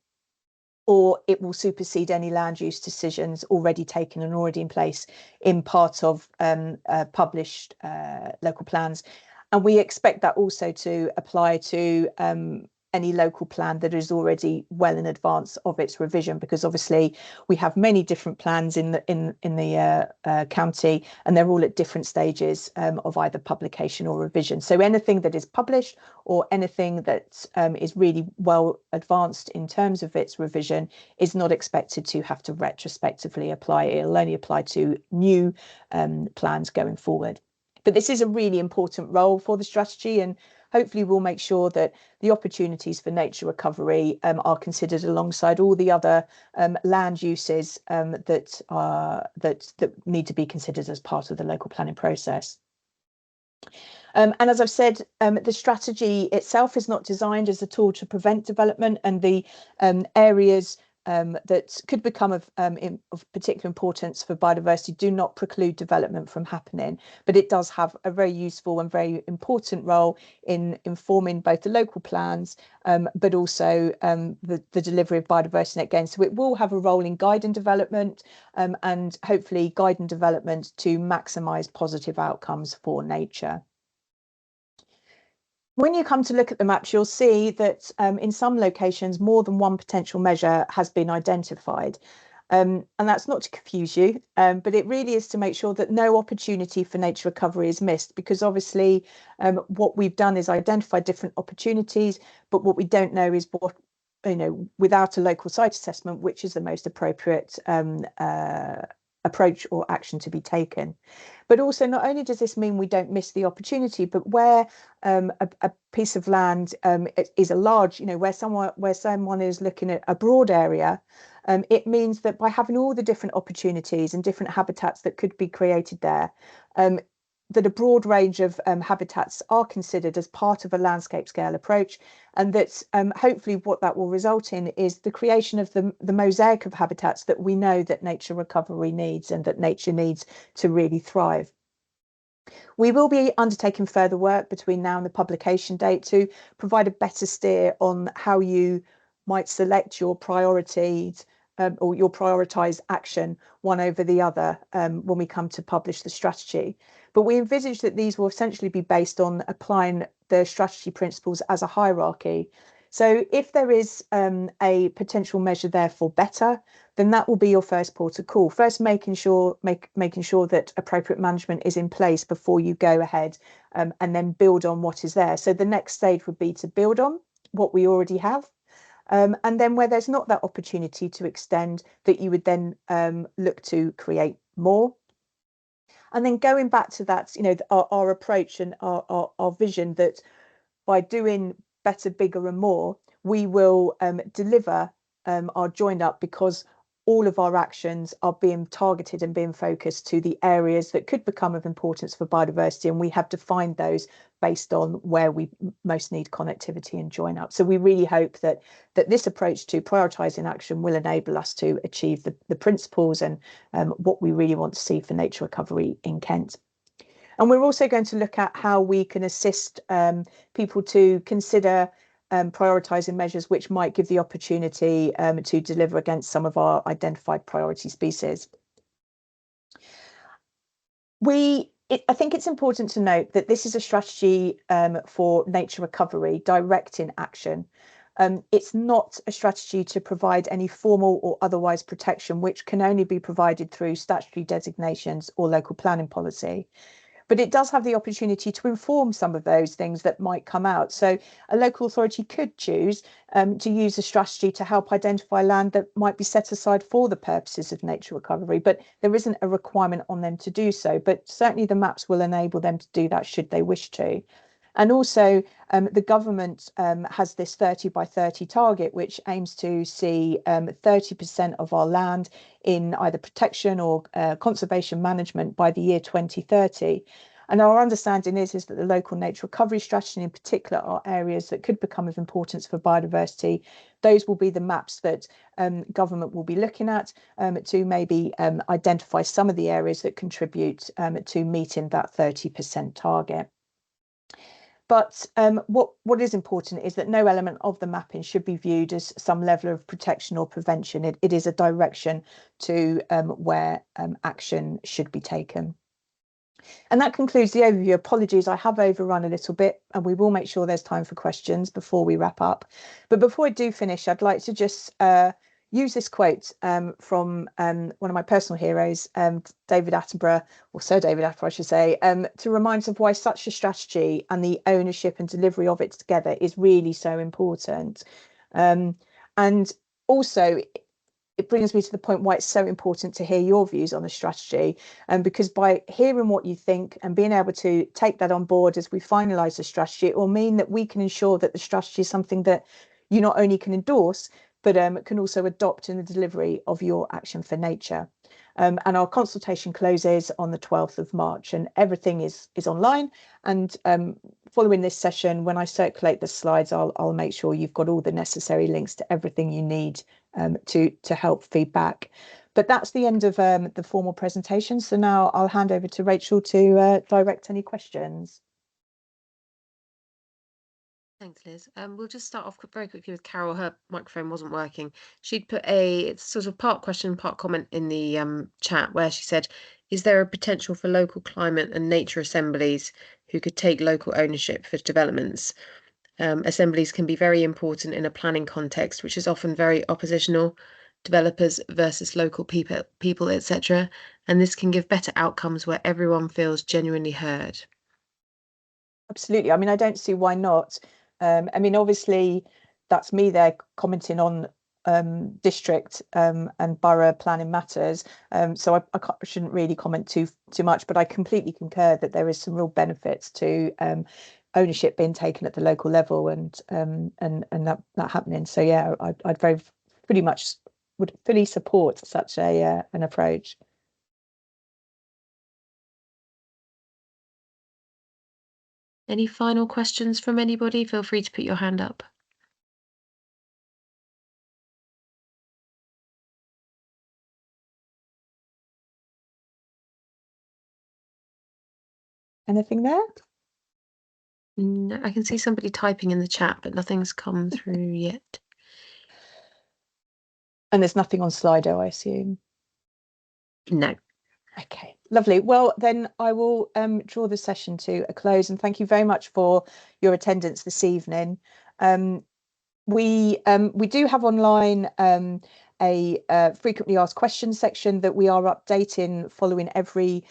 or it will supersede any land use decisions already taken and already in place in part of published local plans. And we expect that also to apply to any local plan that is already well in advance of its revision, because obviously we have many different plans in the county, and they're all at different stages of either publication or revision. So anything that is published or anything that is really well advanced in terms of its revision is not expected to have to retrospectively apply. It'll only apply to new plans going forward. But this is a really important role for the strategy, and hopefully we'll make sure that the opportunities for nature recovery are considered alongside all the other land uses that need to be considered as part of the local planning process. And as I've said, the strategy itself is not designed as a tool to prevent development, and the areas that could become of particular importance for biodiversity do not preclude development from happening, but it does have a very useful and very important role in informing both the local plans, but also the delivery of biodiversity net gain. So it will have a role in guiding development, and hopefully guiding development to maximise positive outcomes for nature. when you come to look at the maps, you'll see that in some locations, more than one potential measure has been identified. And that's not to confuse you, but it really is to make sure that no opportunity for nature recovery is missed, because obviously what we've done is identify different opportunities, but what we don't know is what, without a local site assessment, which is the most appropriate approach or action to be taken. But also, not only does this mean we don't miss the opportunity, but where a piece of land is a large, where someone is looking at a broad area, it means that by having all the different opportunities and different habitats that could be created there, that a broad range of habitats are considered as part of a landscape scale approach, and that hopefully what that will result in is the creation of the mosaic of habitats that we know that nature recovery needs and that nature needs to really thrive. We will be undertaking further work between now and the publication date to provide a better steer on how you might select your priorities or your prioritised action one over the other when we come to publish the strategy. But we envisage that these will essentially be based on applying the strategy principles as a hierarchy. So if there is a potential measure there for better, then that will be your first port of call. First, making sure that appropriate management is in place before you go ahead and then build on what is there. So the next stage would be to build on what we already have. And then where there's not that opportunity to extend, that you would then look to create more. And then going back to that, our approach and our vision that by doing better, bigger and more, we will deliver our joined up, because all of our actions are being targeted and being focused to the areas that could become of importance for biodiversity, and we have defined those based on where we most need connectivity and join up. So we really hope that this approach to prioritising action will enable us to achieve the principles and what we really want to see for nature recovery in Kent. And we're also going to look at how we can assist people to consider prioritising measures which might give the opportunity to deliver against some of our identified priority species. I think it's important to note that this is a strategy for nature recovery, directing action. It's not a strategy to provide any formal or otherwise protection, which can only be provided through statutory designations or local planning policy. But it does have the opportunity to inform some of those things that might come out. So a local authority could choose to use a strategy to help identify land that might be set aside for the purposes of nature recovery, but there isn't a requirement on them to do so. But certainly the maps will enable them to do that should they wish to. And also the government has this 30 by 30 target, which aims to see 30% of our land in either protection or conservation management by the year 2030. And our understanding is that the local nature recovery strategy in particular are areas that could become of importance for biodiversity. Those will be the maps that government will be looking at to maybe identify some of the areas that contribute to meeting that 30% target. But what is important is that no element of the mapping should be viewed as some level of protection or prevention. It is a direction to where action should be taken. And that concludes the overview. Apologies, I have overrun a little bit, and we will make sure there's time for questions before we wrap up. But before I do finish, I'd like to just use this quote from one of my personal heroes, David Attenborough, or Sir David Attenborough, I should say, to remind us of why such a strategy and the ownership and delivery of it together is really so important. And also, it brings me to the point why it's so important to hear your views on the strategy, because by hearing what you think and being able to take that on board as we finalise the strategy, it will mean that we can ensure that the strategy is something that you not only can endorse, but can also adopt in the delivery of your action for nature. And our consultation closes on the 12th of March, and everything is online. And following this session, when I circulate the slides, I'll make sure you've got all the necessary links to everything you need to help feedback. But that's the end of the formal presentation. So now I'll hand over to Rachel to direct any questions. Thanks, Liz. We'll just start off very quickly with Carol. Her microphone wasn't working. She'd put it's sort of part question, part comment in the chat where she said, is there a potential for local climate and nature assemblies who could take local ownership for developments? Assemblies can be very important in a planning context, which is often very oppositional, developers versus local people, etc. And this can give better outcomes where everyone feels genuinely heard. Absolutely. I mean, I don't see why not. I mean, obviously, that's me there commenting on district and borough planning matters. So I shouldn't really comment too much, but I completely concur that there is some real benefits to ownership being taken at the local level and that happening. So yeah, I'd pretty much would fully support such an approach. Any final questions from anybody? Feel free to put your hand up. Anything there? No, I can see somebody typing in the chat, but nothing's come through yet. And there's nothing on Slido, I assume? No. Okay, lovely. Well, then I will draw the session to a close, and thank you very much for your attendance this evening. We do have online a frequently asked questions section that we are updating following every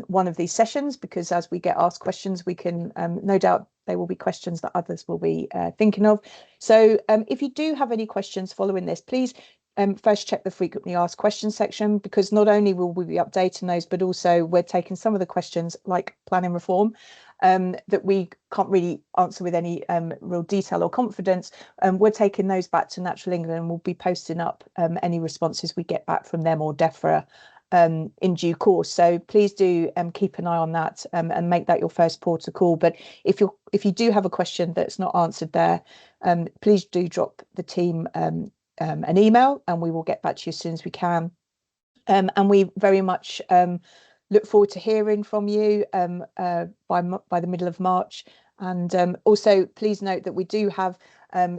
one of these sessions, because as we get asked questions, we can no doubt there will be questions that others will be thinking of. So if you do have any questions following this, please first check the frequently asked questions section, because not only will we be updating those, but also we're taking some of the questions like planning reform that we can't really answer with any real detail or confidence. We're taking those back to Natural England and we'll be posting up any responses we get back from them or DEFRA in due course. So please do keep an eye on that and make that your first port of call. But if you do have a question that's not answered there, please do drop the team an email and we will get back to you as soon as we can. And we very much look forward to hearing from you by the middle of March. And also please note that we do have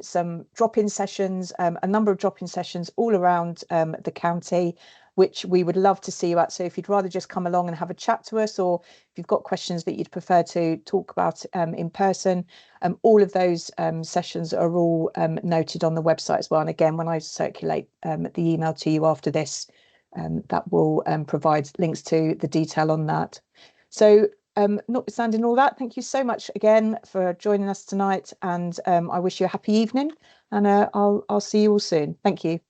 some drop-in sessions, a number of drop-in sessions all around the county, which we would love to see you at. So if you'd rather just come along and have a chat to us, or if you've got questions that you'd prefer to talk about in person, all of those sessions are all noted on the website as well. And again, when I circulate the email to you after this, that will provide links to the detail on that. So notwithstanding all that, thank you so much again for joining us tonight, and I wish you a happy evening, and I'll see you all soon. Thank you.